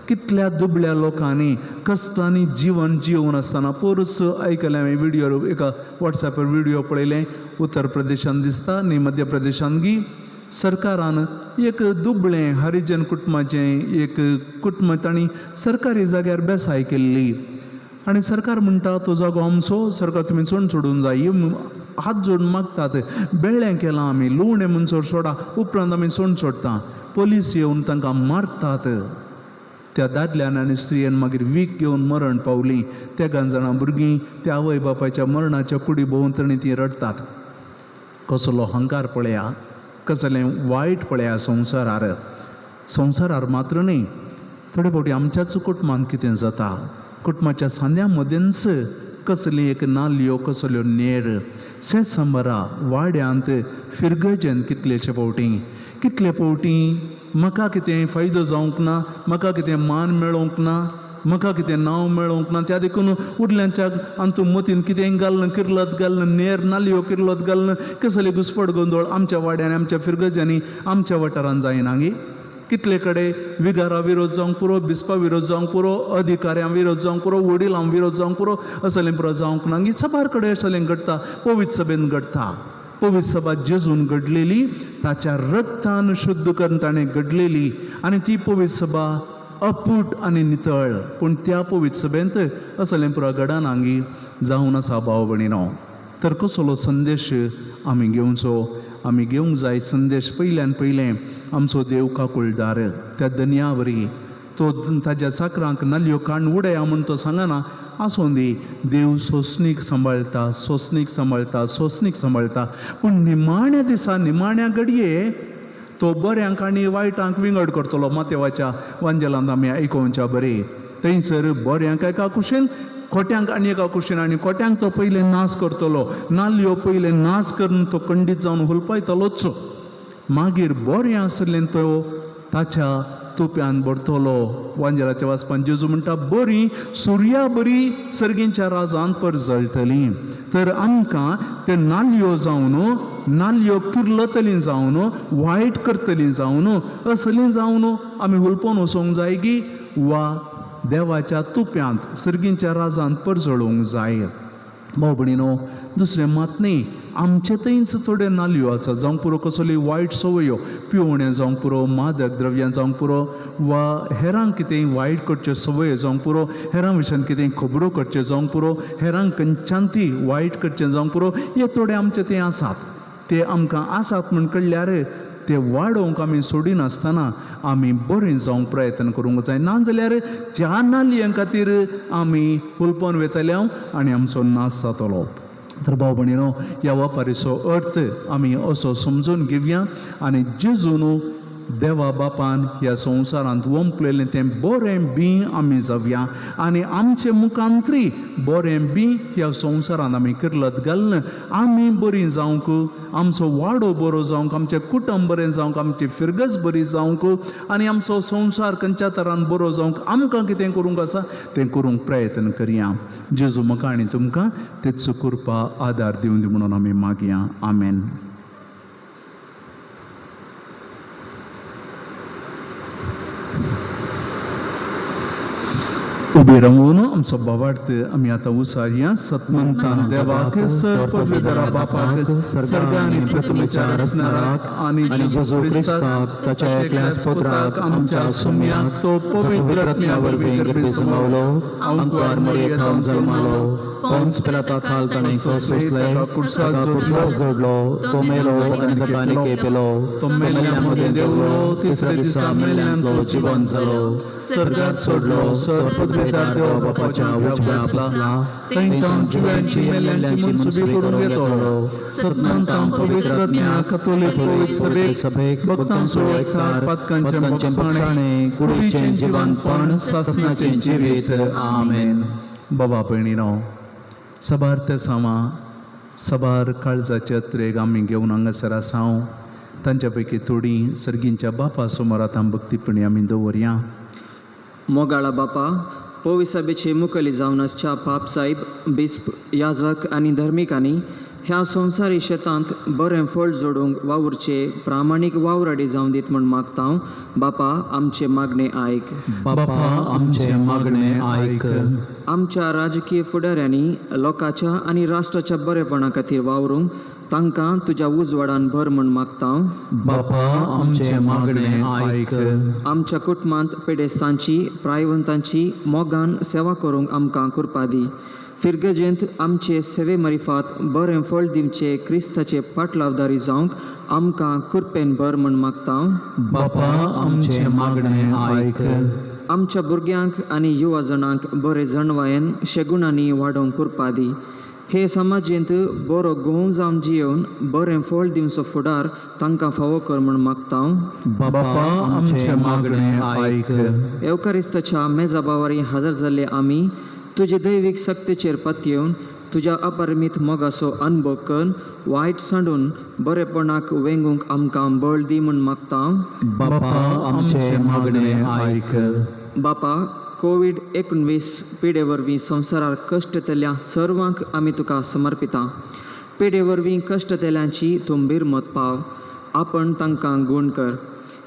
कितल्या दुबळ्या लोकांनी कश्टांनी जीवन जिवन आसतना परस आयकलें हांवें व्हिडियो एका वॉट्सॅपार व्हिडियो पळयलें. उत्तर प्रदेशांत दिसता न्ही मध्य प्रदेशांत गी सरकारान एक दुबळें हरिजन कुटुंबाचें एक कुटुंब तांणी सरकारी जाग्यार बेसाय केल्ली आनी सरकार म्हणटा तो जागो आमचो, सरकार तुमी चोण सोडून जाय, हात जोडून मागतात. बेळ्ळें केलां आमी, लुवणें म्हणसर सोडा, उपरांत आमी सोण सोडटा. पोलीस येवन तांकां मारतात. त्या दादल्यान आनी स्त्रियेन मागीर वीख घेवन मरण पावलीं. तेगां जाणां भुरगीं त्या आवय बापायच्या मरणाच्या कुडी भोंवतणी तीं रडटात. कसलो हंकार पळया, कसलें वायट पळया संवसारार. संवसारार मात्र न्ही, थोडे फावटी आमच्याच कुटुंबांत कितें जाता. कुटुंबाच्या सांद्या मदेंच कसली एक नाल्यो कसल्यो नेर सेंस सांबारा वाड्यांत फिरगजेन कितलेशे फावटी कितले फावटी म्हाका कितें फायदो जावंक ना, म्हाका कितें मान मेळोवंक ना, म्हाका कितें नांव मेळोवंक ना, त्या देखून उरल्यांच्या अंतू मतीन कितें घालन किर्लत घालन नेर नाल्यो किर्लत घालन कसले घुसपट गोंदळ आमच्या वाड्यांनी आमच्या फिरगज्यांनी आमच्या वाठारांत जायना गी. कितले कडेन विगारा विरोध जावंक पुरो, बिस्पा विरोध जावंक पुरो, अधिकाऱ्यां विरोध जावंक पुरो, वडिलां विरोध जावंक पुरो, असलें पुरो जावंक ना गी. सबार कडेन असलें घडटा. पवित्र सभेन घडटा. पवित्र सभा जेजून घडलेली, ताच्या रक्तान शुद्ध करून ताणें घडलेली आनी ती पवित्र सभा अपूट आनी नितळ. पूण त्या पवित्र सभेंत असलें पुरो घडना गी. जावन आसा भाव भयणीनो. तर कसलो संदेश आमी घेवचो? आमी घेवंक जाय संदेश पयल्यान पयलें आमचो देव काकुळदार. त्या दनयावरी तो ताज्या साकरांक नाल्यो काडून उडया म्हूण तो सांगना, आसूं दी देव सोंसणीक सांबाळटा पूण निमाण्या दिसा निमाण्या घडये तो बऱ्यांक आनी वायटांक विंगड करतलो मातेवाच्या वांजेलांत आमी आयकोवच्या बरे थंयसर बऱ्यांक एका कुशीन खोट्यांक आनी एका कुशीन आनी खोट्यांक तो पयले नाश करतलो नाल्यो पयले नाश करून तो खंडीत जावन हुलपायतलोच मागीर बरें आसलें तो ताच्या तुप्यान भरतलो वांजेलाच्या वाचपान जेजू म्हणटा बरी सुर्या बरी सर्गींच्या राजांत पर जळटली तर आमकां ते नाल्यो जावन नाल्यो किर्लतली जावन वायट करतली जावन असली जावन आमी हुलपोवन वचोंक जाय की वा देवाच्या तुप्यांत सर्गींच्या राजांत पर जळोवंक जाय भाव भयणीनो दुसरें मात न्ही आमचे थंयच थोडे नाल्यो आसा जावंक पुरो कसली वायट सवयो पिवणें जावंक पुरो मादक द्रव्यां जावंक पुरो वा हेरांक कितेंय वायट करच्यो सवयो जावंक पुरो हेरां विशयान कितेंय खबरो करच्यो जावंक पुरो हेरांक खंयच्यानती वायट करचें जावंक पुरो हे थोडे आमचे थंय आसात ते आमकां आसात म्हण कळल्यार ते वाडोवंक आमी सोडिनासतना आमी बरीं जावंक प्रयत्न करूंक जाय नाजाल्यार त्या नाल्यांक खातीर आमी हुलपोवन वयतले आनी आमचो नाश जातलो तर भाव भयणीनो ह्या वापारीचो अर्थ आमी असो समजून घेवया आनी जेजून देवा बापान ह्या संवसारांत वंपलेलें तें बरें बी आमी जावया आनी आमचे मुखांतरी बरें बी ह्या संवसारांत आमी किर्लत घालन आमी बरीं जावंक आमचो वाडो बरो जावंक आमचें कुटुंब बरें जावंक आमची फिरगत बरी जावंक आनी आमचो संवसार खंयच्या तरान बरो जावंक आमकां कितें करूंक आसा तें करूंक प्रयत्न करया जेजू म्हाका आनी तुमकां तेच कृपा आदार दिवन दी म्हणून आमी मागया आमेन उबे रावून आमचो भावार्थ आमी आतां उसारया सतमंतान देवाक सरपदवीधरा बापाक सर्गा आनी प्रथमेच्या रचनाराक आनी जेजू क्रिस्ताक ताच्या एकल्याच पुत्राक आमच्या सुम्याक तो पवित्र आत्म्या वरवीं गर्भे समावलो अंकुर मरियेंत जल्मालो पोंस पिलाता खाल ताणें सोसले कुडसाक जोडलो तो मेलो आनी गतांनी केलो तो मेल्ल्यांमध्ये देवलो तिसऱ्या दिसा मेल्ल्यांत तो जिवंत जालो सर्गात सोडलो सरपदवीदार देवा बापाच्या उजव्या बसला थंय जिव्यांची मेल्ल्यांची मनसुबी करून घेतलो सतमंतां पवित्र आत्म्या कॅथोलीक सभेक भक्तांचो एकठार पातकांचें बक्षाणें कुडीचें जिवंतपण सासणाचें जिवीत आमेन बाबा भयणीनो सबार ते सामा सबार काळजाचे अत्रेक आमी घेवन हांगासर आसांव तांच्या पैकी थोडीं सर्गींच्या बापा समोर आतां भक्तीपणी आमी दवरया मोगाळा बापा पोविसभेचे मुखेली जावन आसच्या पाप साहेब बिस्प याजक आनी धर्मिकांनी ह्या संवसारी शेतांत बरें फळ जोडूंक वावुरचे प्रामाणीक वावराडी जावन दीत म्हूण मागता बापा आमचे मागणे आयक बापा आमचे मागणे आयक आमच्या राजकीय फुडाऱ्यांनी लोकांच्या आनी राष्ट्राच्या बरेपणा खातीर वावरूंक तांकां तुज्या उजवाडान भर म्हूण मागता बापा आमचे मागणे आयक आमच्या कुटुंबांत पेडेस्तांची प्रायवंतांची मोगान सेवा करूंक आमकां कृपा दी फिरगजेंत आमचे सेवे मरिफात बरें फळ दिवचे क्रिस्ताचे पाटलावदारी जावंक आमकां कृपेन भर म्हूण मागता बापा आमचे मागणे आयक आमच्या भुरग्यांक आनी युवा जणांक बरे जणवायेन शेगुणांनी वाडोवंक कृपा दी हे समाजेंत बरो गोव जावन जियोवन बरें फळ दिवचो फुडार तांकां फावो कर म्हूण मागता बापा आमचे मागणे आयक एवकारिस्ताच्या मेजाबावारी हजर जाल्ले आमी तुजे दैवीक सक्तीचेर पातयेवन तुज्या अपरिमीत मोगाचो अनुभव करून वायट सांडून बरेपणाक वेंगूंक आमकां बळ दी म्हूण मागता बापा आमचे मागणे आयक बापा कोविड-19 पिडे वरवीं संवसारार कश्ट तेल्या सर्वांक आमी तुका समर्पिता पिडे वरवीं कश्ट तेल्यांची तूं बिरमत पाव आपण तांकां गूण कर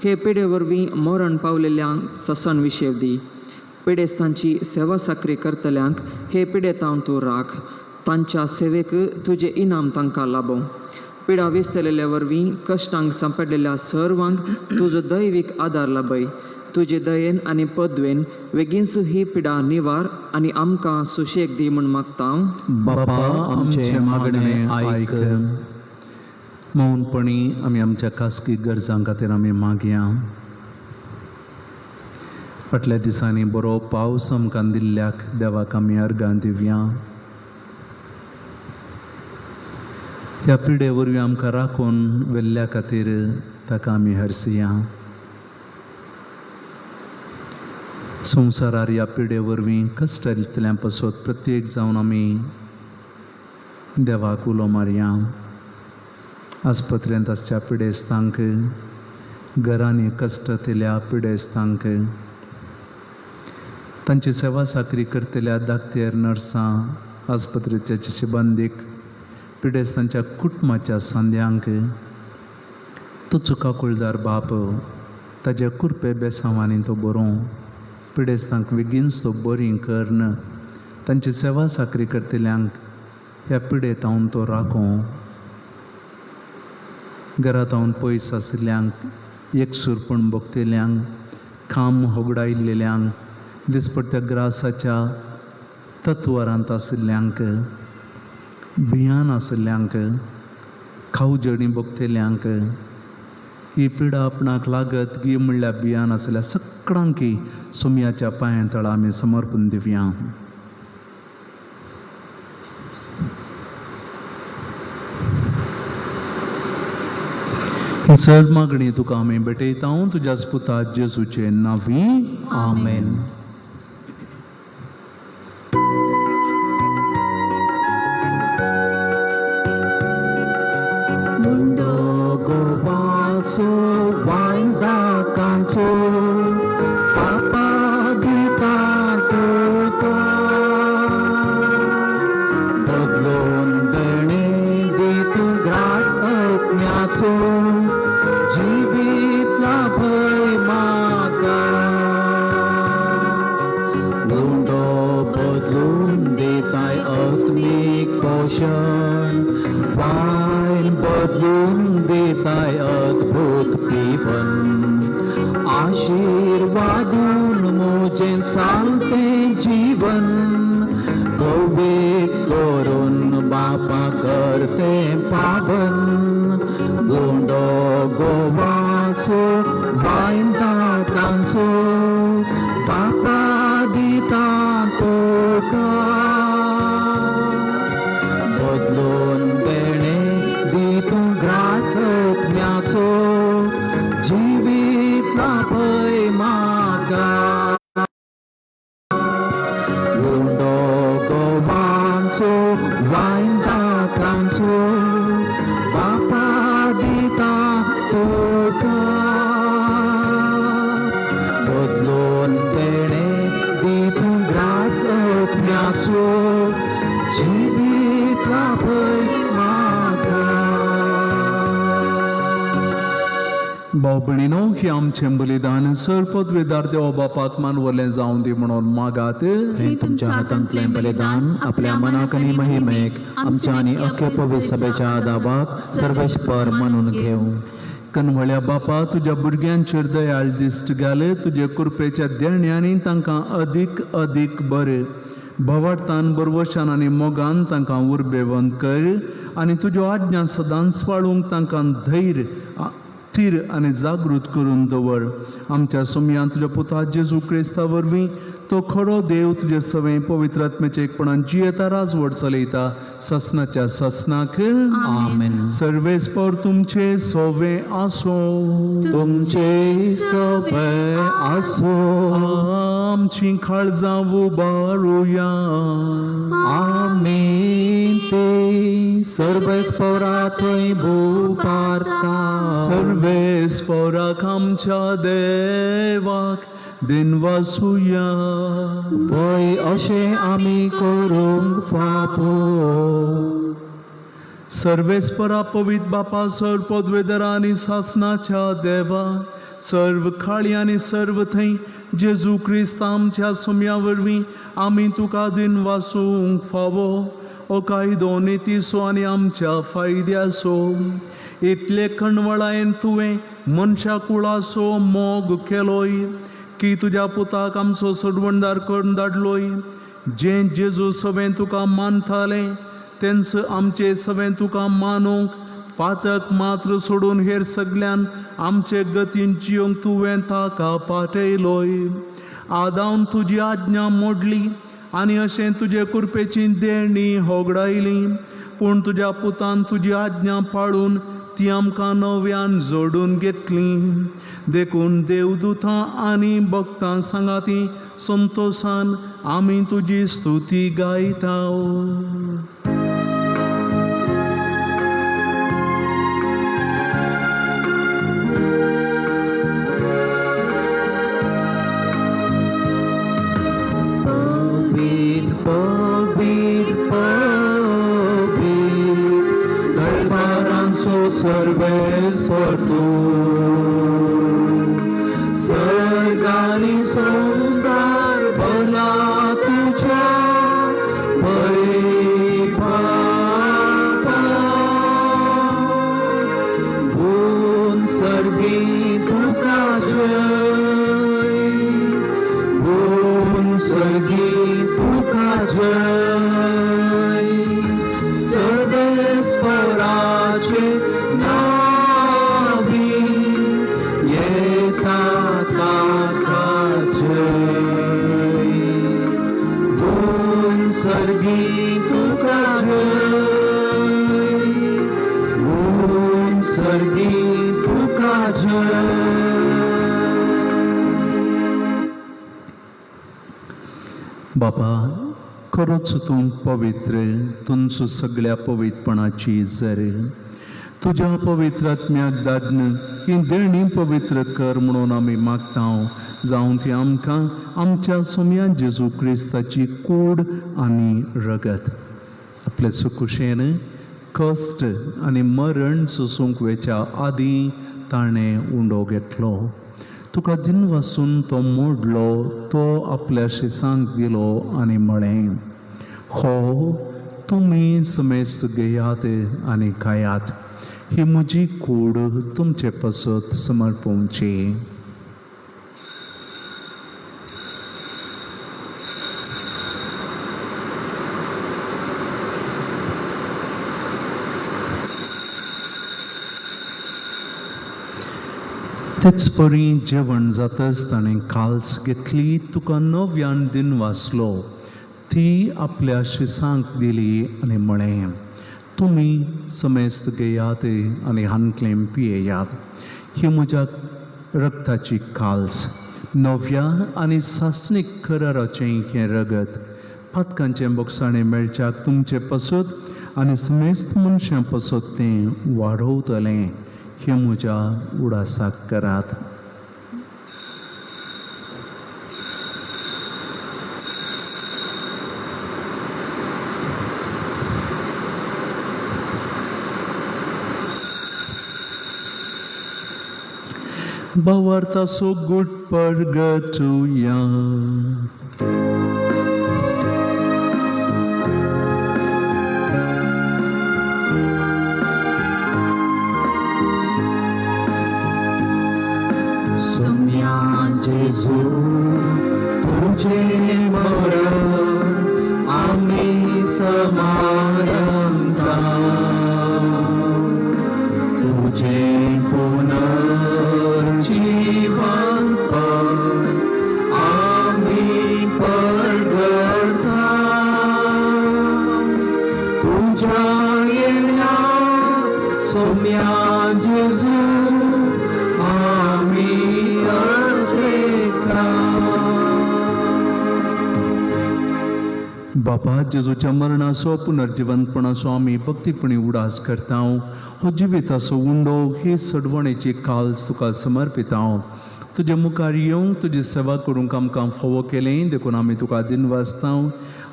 हे पिडे वरवीं मरण पावलेल्यांक ससन विशेव दी पिडेस्तांची सेवा साखरी करतल्यांक हे पिडेतावन तूं राख तांच्या सेवेक तुजें इनाम तांकां लाबो पिडा विस्तलेल्या वरवीं कश्टांक सांपडलेल्या सर्वांक तुजो दैवीक आदार लाभय तुजे दयेन आनी पदवेन बेगीनच ही पिडा निवार आनी आमकां सुशेग दी म्हूण मागता बापा आमचे मागणे आयक मौनपणी आमी आमच्या खासगी गरजां खातीर आमी मागया फाटल्या दिसांनी बरो पावस आमकां दिल्ल्याक देवाक आमी अर्गां दिवया. ह्या पिडे वरवीं आमकां राखून वेल्ल्या खातीर ताका आमी हरसिया. संवसारार ह्या पिडे वरवीं कश्टांतल्यान पासून प्रत्येक जावन आमी देवाक उलो मारया. आस्पत्रेंत आसच्या पिडेस्तांक, घरांनी कश्ट येयल्या पिडेस्तांक, तांची सेवा साकरी करतल्या धाकटेर नर्सां, आस्पत्रेच्या शिबंदीक, पिडेस्तांच्या कुटुंबाच्या सांद्यांक तो चुकाकुळदार बाप ताजे कुरपे बेसांवांनी तो बरों पिडेस्तांक बेगीनच तो बरी करन तांची सेवा साकरी करतल्यांक ह्या पिडेत हांव तो राखों. घरांत हांव पयस आशिल्ल्यांक, एकसूरपण भोगतल्यांक, खाम होगडायिल्ल्यांक, दिसपट्ट्या ग्रासाच्या तत्वारांत आशिल्ल्यांक, भियान आशिल्ल्यांक, खाऊ जणी भोगतल्यांक, ही पिडा आपणाक लागत गी म्हणल्यार भियान आशिल्ल्या सगळ्यांक सुमयाच्या पांया तळा आमी समर्पण दिवया. ही चड मागणी तुका आमी भेटयता तुज्या पुता जेजूचे नांवी. आमेन. Gobaso wanda kanso papa gita tuka bodlon dene ditu gras atmyaso जीवितला भय मागा मुंडो बदलून देताय आत्मिक पोषण वाईन बदलून देताय अद्भुत जीवन आशीर्वादून मोजे चालते जीवन कौबिक करून बापा करते पावन गोंडो गोवासो वाईंदा कांसो बापा दिता तोका बदलून देणे दितू ग्रास म्याचो जीवितला भय मागा गोंडो गोवासो वाईंदा कांसो बापा दिता तोका बदलून देणे दितू ग्रास म्याचो जीवितला भय मागा. भाव भयणीनो, ही आमचें बलिदान सरपदवेदार देवा बापाक मानवलें जावं दी म्हणून मागात. हे तुमच्या हातांतलें बलिदान आपल्या मनाक आनी महिमेक आमच्या आनी अख्खे पवित्र सभेच्या आदाबाक सर्वेस्पर म्हणून घेवं. कनवळ्या बापा, तुज्या भुरग्यांचेर दयाळ दिश्ट घाल. तुजे कृपेच्या देण्यानी तांकां अदीक अदीक बरें भवार्थान बरवशान आनी मोगान तांकां उर्बेवंत कर आनी तुज्यो आज्ञा सदांच पाळूंक तांकां धैर्य थीर आनी जागृत करून दवर. आमच्या सुमयान तुज्या पुता जेजू क्रिस्ता वरवीं तो खरो देव तुजे सवें पवित्र आत्म्याचे एकपणान जियेता राजवट चलयता ससनाच्या ससनाक. आमेन. सर्वेस्पर तुमचे सोवे आसो. तुमचे सोबे आसो. आमची काळजां उबारुया. आमीन. ते सर्वेस्परा थंय भूपारता. सर्वेस्पराक आमच्या देवाक दिनवासुया. पळय अशें आमी करूंक फावो. सर्वेस्परा पवित्र बापा, सर्व पदवेदरा आनी सासनाच्या देवा, सर्व खाळी आनी सर्व थंय जेजू क्रिस्त आमच्या सुमया वरवीं आमी तुका दिन वासूंक फावो. ओ कायदो नितीसो आनी आमच्या फायद्याचो. इतले कणवळायेन तुवें मनशा कुळाचो मोग केलोय की तुज्या पुताक आमचो सडवणदार करून धाडलोय. जे जेजू सवें तुका मानतालें तेंच आमचे सवें तुका मानूंक पातक मात्र सोडून हेर सगळ्यान आमचे गतीन जियोंक तुवें ताका पाठयलोय. आदावन तुजी आज्ञा मोडली आनी अशें तुजे कृपेची देणी होगडायली. पूण तुज्या पुतान तुजी आज्ञा पाळून ती आमकां नव्यान जोडून घेतली. देखून देवदूतां आनी भक्तां सांगाती संतोशान आमी तुजी स्तुती गायता. सर्वेश्वर तू सर्गानी संसार भरला तुझ्या भून सर्गी तुका जय भून सर्गी तुका जय सर्वेश्वराचे सर्गी तुका जय भून सर्गी तुका जय. बापा खरोच तूं पवित्र, तुमचो सगळ्या पवित्रपणाची जर तुझ्या पवित्र आत्म्याक दादन ही देणी पवित्र कर म्हणून आमी मागता. जावं ती आमकां आमच्या सोम्या जेजू क्रिस्ताची कूड आनी रगत आपल्या सुकुशेन कश्ट आनी मरण सोसूंक वेच्या आदीं ताणें उंडो घेतलो. तुका दिन वासून तो मोडलो, तो आपल्या शिसांक दिलो आनी म्हळें, हो तुमी समेस्त घेयात आनी खायात, ही म्हजी कूड तुमचे पासत समर्पोवची. तेच परी जेवण जाताच ताणें काल्स घेतली, तुका नव्यान दिन वाचलो, ती आपल्या शिसांक दिली आनी म्हळें, तुमी समेस्त घेयात आनी हांतलें पियेयात, ही म्हज्या रक्ताची काल्स, नव्या आनी सासणीक कराराचें हें रगत, पातकांचें बोगसाणें मेळच्याक तुमचे पासत आनी समेस्त मनशां पासत तें वाडवतलें, हे म्हज्या उडासाक करात. Bawarta so good purgatoria. Saumya जेजू तुझे मरण आम्ही समारंभता तुझे पुनर्जीवन पण आम्ही परगटा तुझ्या येण्या सोम्या जेजू बापा जेजूच्या मरणाचो पुनर्जिवंतपणाचो आमी भक्तीपणी उडास करता. हो जिविताचो उंडो ही सडवणेची काल्स तुका समर्पिता. तुजे मुखार येवंक तुजी सेवा करूंक आमकां फोव केलें देखून आमी तुका दिन वाचता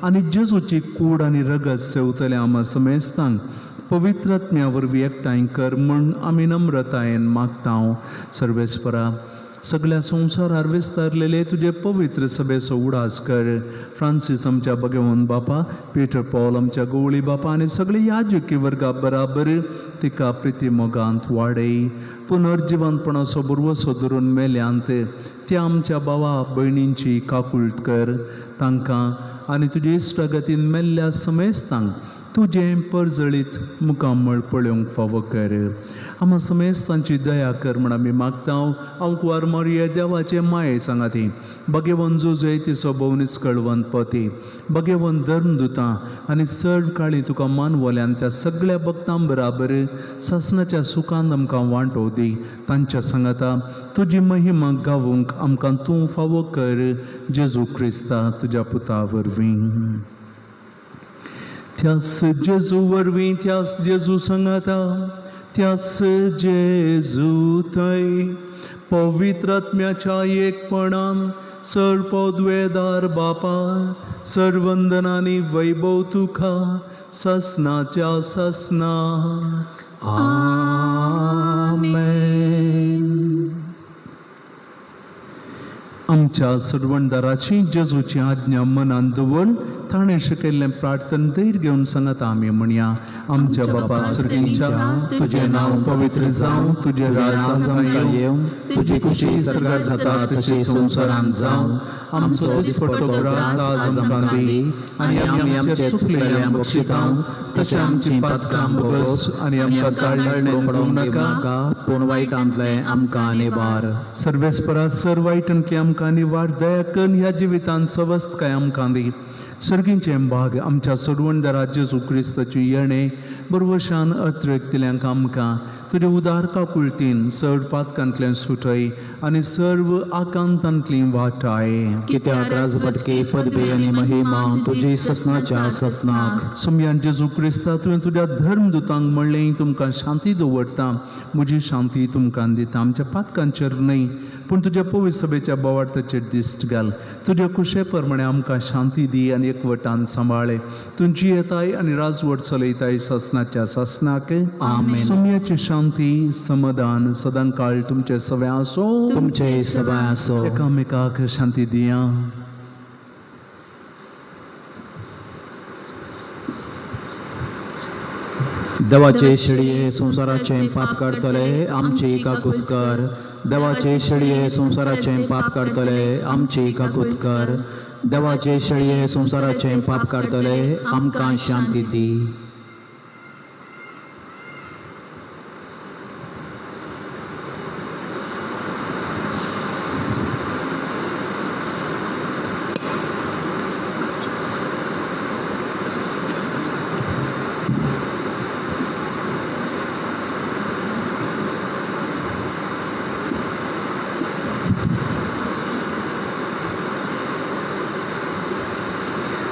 आनी जेजूची कूड आनी रगत सेवतले आमा समेस्तांक पवित्र आत्म्या वरवीं एकठांय कर म्हूण आमी नम्रतायेन मागता. सर्वेस्परा सगळ्या संवसारार विस्तारलेले तुझे पवित्र सभेचो उडास कर. फ्रांसीस आमच्या भगवंत बापा, पीटर पॉल आमच्या गवळी बापा आनी सगळे याजकी वर्गा बराबर तिका प्रिती मोगांत वाडय. पुनर्जिवंतपणाचो बुरवसो धरून मेल्यांत त्या आमच्या भावा भयणींची काकुळट कर. तांकां आनी तुजे इश्टगतीन मेल्ल्या समेस्तांक तुजें परजळीत मुखामळ पळोवंक फावो कर. आम्हा समेस्तांची दया कर म्हण आमी मागता. अंकवार मोरये देवाचे माये सांगाती, भगेवन जुजय तिचो भोवनीस कळवंत पोती, भगेवन धर्मदुतां आनी चड काळी तुका मानवल्यान त्या सगळ्या भक्तां बराबर सासणाच्या सुखांत आमकां वांटो दी. तांच्या सांगाता तुजी महिमा गावूंक आमकां तूं फावो कर. जेजू क्रिस्ता तुज्या पुता वरवीं. त्यास जेजू वरवीं, त्यास जेजू सांगाता, त्यास जेजू थंय पवित्र आत्म्याच्या एकपणान सर्वोद्वेदार बापा सर्वंदनांनी वैभव तुका ससनाच्या ससनाक. आमेन. आमच्या सुरवणदाराची जेजूची आज्ञा मनान दवर ताणें शिकयल्लें प्रार्थन धैर्य घेवन सांगात आमी म्हणया. आमच्या बापा सर्गीच्या, तुझें नांव पवित्र जावं, तुजें राज आमकां येवं, तुजी खुशी सर्गार जाता तशी संवसारांत जावं. आमचो दिसपट्टो ग्रास आज आमकां दी, आनी आमी आमचे चुकलेल्यांक बक्षितांव, तशें आमची पातकां बगस आनी आमकां ताळणे पडोवंक नाका, पूण वायटांतलें आमकां निबार. सर्वेस्परा सर वायटन की आमकां निवार. दया कर ह्या जिवितांत सवस्त काय आमकां दी. सर्गीचे भाग आमच्या सोडवणदारा जेजू क्रिस्ताची येणे बरवशान अत्रेक्तिल्यांक आमकां तुजे उदार काकुळतीन चड पातकांतल्यान सुटय आनी सर्व आकांतांतली वाटाय. कित्याक राजपटकी पदवी आनी महिमा तुजी ससनाच्या ससनाक. सुमयान जेजू क्रिस्ता तुवें तुज्या धर्मदुतांक म्हणलें तुमकां शांती दवरता, म्हजी शांती तुमकां दिता. आमच्या पातकांचेर न्हय पूण तुज्या पवित्र सभेच्या बोवार्थाचेर दिश्ट घाल. तुज्या कुशे प्रमाणे आमकां शांती दी आनी एकवटान सांबाळे. तुमची येताय आनी राजवट चलयताय ससनाच्या ससनाक. आमेन. सुमयाची शांती समाधान सदांकाळ तुमचे सवे आसो. तुमचे सवाय आसो. एकामेकाक शांती दिया. देवाचे शेळये संसाराचे पाप काडतले आमची काकूत कर. देवाचे शेळये संसाराचे पाप काडतले आमची काकूत कर. देवाचे शेळये संसाराचे पाप काडतले आमकां शांती दी.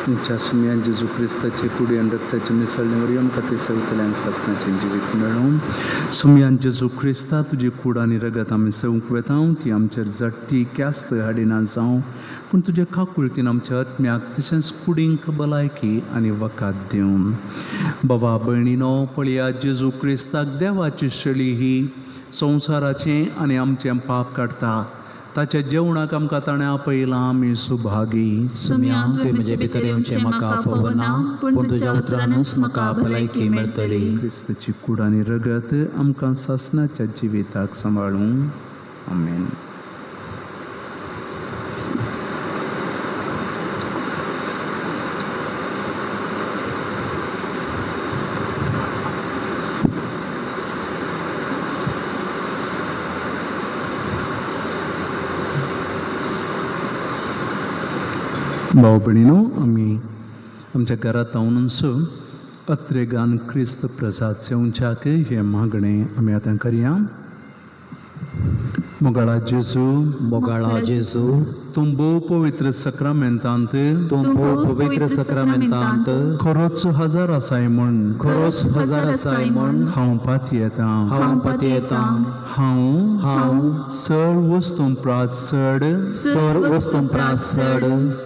तुमच्या सुमयान जेजू क्रिस्ताचे कुडी आनी रक्ताचे मिसळणेवर आमकां ते सवतल्यांक सासणाचें जिवीत मेळोवन. सुमयान जेजू क्रिस्ता तुजी कूड आनी रगत आमी सेवूंक वेता. ती आमचेर जडटी क्यास्त हाडिना जावं, पूण तुजे काकुळतीन आमच्या आत्म्याक तशेंच कुडींक भलायकी आनी वकात दिवन. बाबा भयणीनो, पळया जेजू क्रिस्ताक देवाची शेळी ही संवसाराचें आनी आमचें पाप काडटा. ताच्या जेवणाक आमकां ताणें आपयलां. आमी सुभागी. सुम्या तुवें म्हजे भितर येवचें म्हाका फावो ना, पूण तुज्या उतरानूच म्हाका भलायकी मेळटली. क्रिस्ताची कूड आनी रगत आमकां सासणाच्या जिविताक सांबाळूं. आमेन. भाव भयणीनो, आमी आमच्या घरांत रावनूच अत्रेगान क्रिस्त प्रसाद सेवच्याक हे मागणें आमी आतां करया. मोगाळा जेजू, मोगाळा जेजू, तूं भोव पवित्र सक्रामेंतांत तूं भोव पवित्र सक्रामेंतांत खरोच हजर आसाय म्हूण खरोच हजर आसाय म्हूण हांव पाती येतां. हांव पाती येतां. हांव चड वस्तूं प्रात चड चड वस्तूं प्रास चड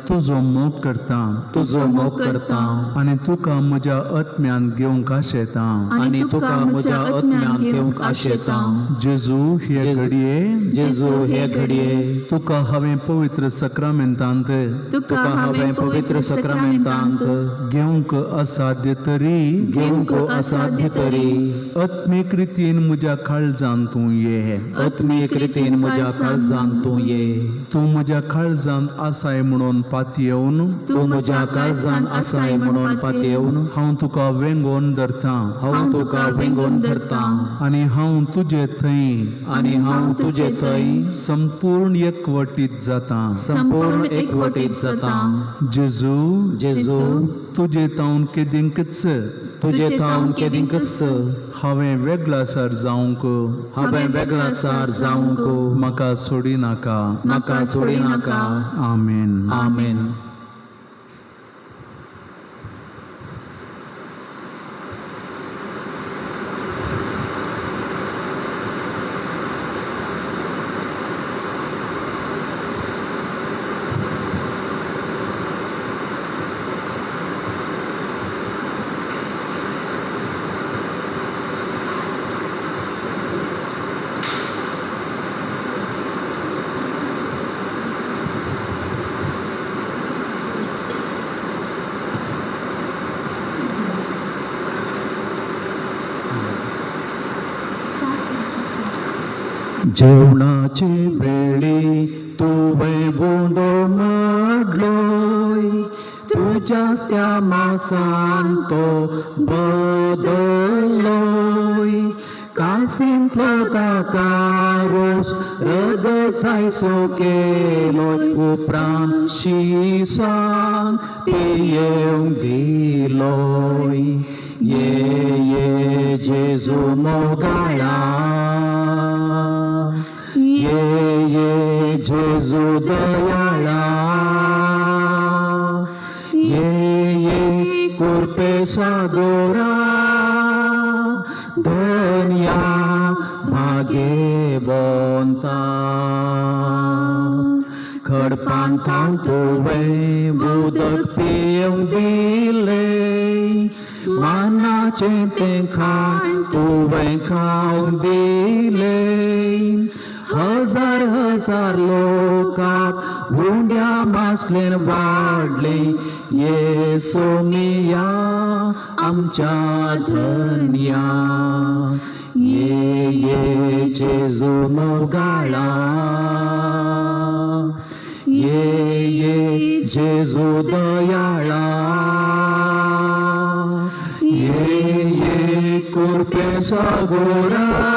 तुजो मोग करता. तुजो मोग करता आनी तुका म्हज्या आत्म्यान घेवंक आशेतां. आनी तुका म्हज्या आत्म्यान घेवंक आशेतां. जेजू हे घडये जेजू हे घडये तुका हांवें पवित्र पवित्र सक्रामेंतांत तुका हांवें पवित्र सक्रामेंतांत घेवंक असाध्य तरी घेवंक असाध्य तरी आत्मीक रितीन म्हज्या काळजांत तूं ये. आत्मीक रितीन म्हज्या काळजांत तूं ये. तूं म्हज्या काळजांत आसाय म्हणून पातयेवन तूं म्हज्या काळजांत आसाय म्हणून पातयेवन हांव तुका वेंगोन धरतां हांव तुका वेंगोन धरतां आनी हांव तुजे थंय आनी हांव तुजे थंय संपूर्ण एकवटीत जातां. संपूर्ण एकवटीत जातां. जेजू जेजू तुजे तावन केदींकच तुजे थावन केदींकच हांवें वेगळासार जावंक हांवें वेगळाचार जावंक म्हाका सोडी नाका. म्हाका सोडी नाका. आमेन. आमेन. जेवणाचे वेळी तुवें बुंदो माडलोय. तुज्याच त्या मासान तो बदल्लोय. कांसींतलो ताका रोस रगत जायसो केलोय. उपरांत शिसांत पियेवंक दिलोय. ये जेजू मोगाळा. ये जेजू दयाळा. ये कुरपे सादोरा. धन्या भाग्यवंता. खडपान थांव तुवें उदक पियेवंक दिलें. मानाचें तें खाण तुवें खावंक दिलें. हजार हजार लोकांक हुंड्या मासलेन वाडले. येसो मिया आमच्या धन्या. ये जेजू मोगाळा. ये जेजू दयाळा. ये कुरपे सागोरा.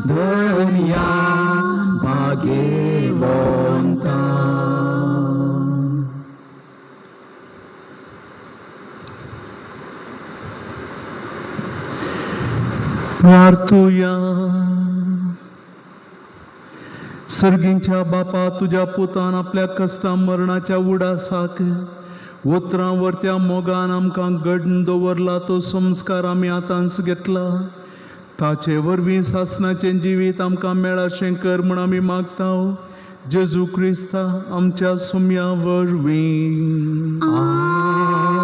धन्या भाग्यवंता. प्रार्थुया. सर्गींच्या बापा, तुझ्या पुतान आपल्या कष्टा मरणाच्या उडासाक उतरां त्या मोगान आमकां घडून दवरला. तो संस्कार आमी आतांच घेतला. ताचे वरवीं सासणाचें जिवीत आमकां मेळाशें कर म्हूण आमी मागतांव. जेजू क्रिस्ता आमच्या सुम्या वरवीं.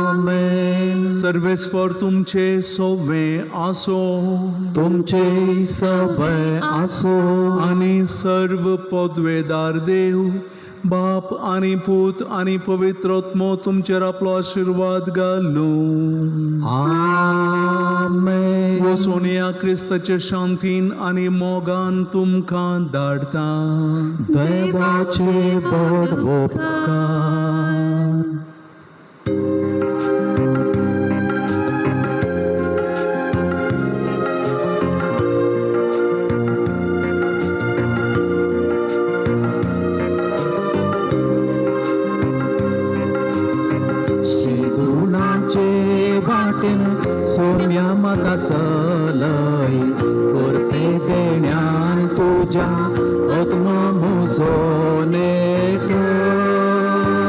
आमेन. सर्वेस्वर तुमचे सोवें आसो. तुमचे सवय आसो. आनी सर्व पदवेदार देव बाप आनी पूत आनी पवित्रत्मो तुमचेर आपलो आशिर्वाद घालूं. आमेन. वचून या क्रिस्ताचे शांतीन आनी मोगान तुमकां धाडटा. देवाचे बड उपकार. वाटेन सोम्या म्हाका चलय. करपे देण्यान तुज्या आत्मा म्हजो नेटय.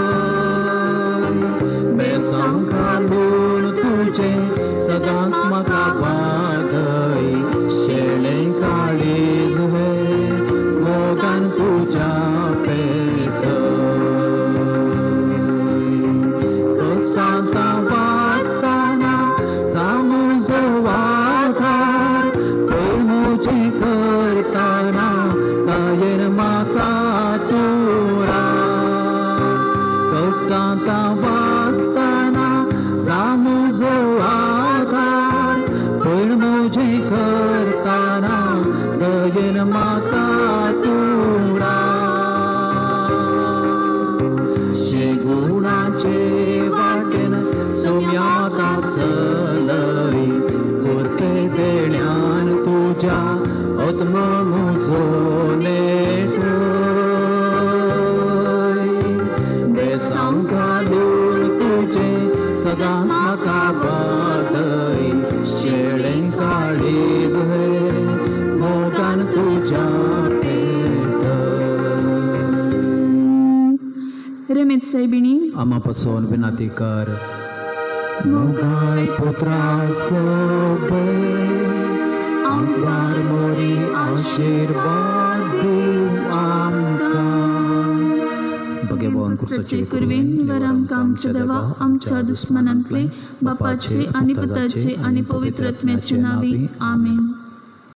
सदांच म्हाका बदय शेळें काळीज हे मोगान तुज्या पेट. रेमेत सायबिणी आमा पासून विनाती कर. मोगाय पुत्रा सोबे आमदार मोरी आशीर्वाद दिव आमकां. भगवान कृष्णाचे कुरवेन वर आमकां आमच्या देवा आमच्या दुस्मनांतले बापाचे आणि पुताचे आणि पवित्र आत्म्याचे नावे आमेन.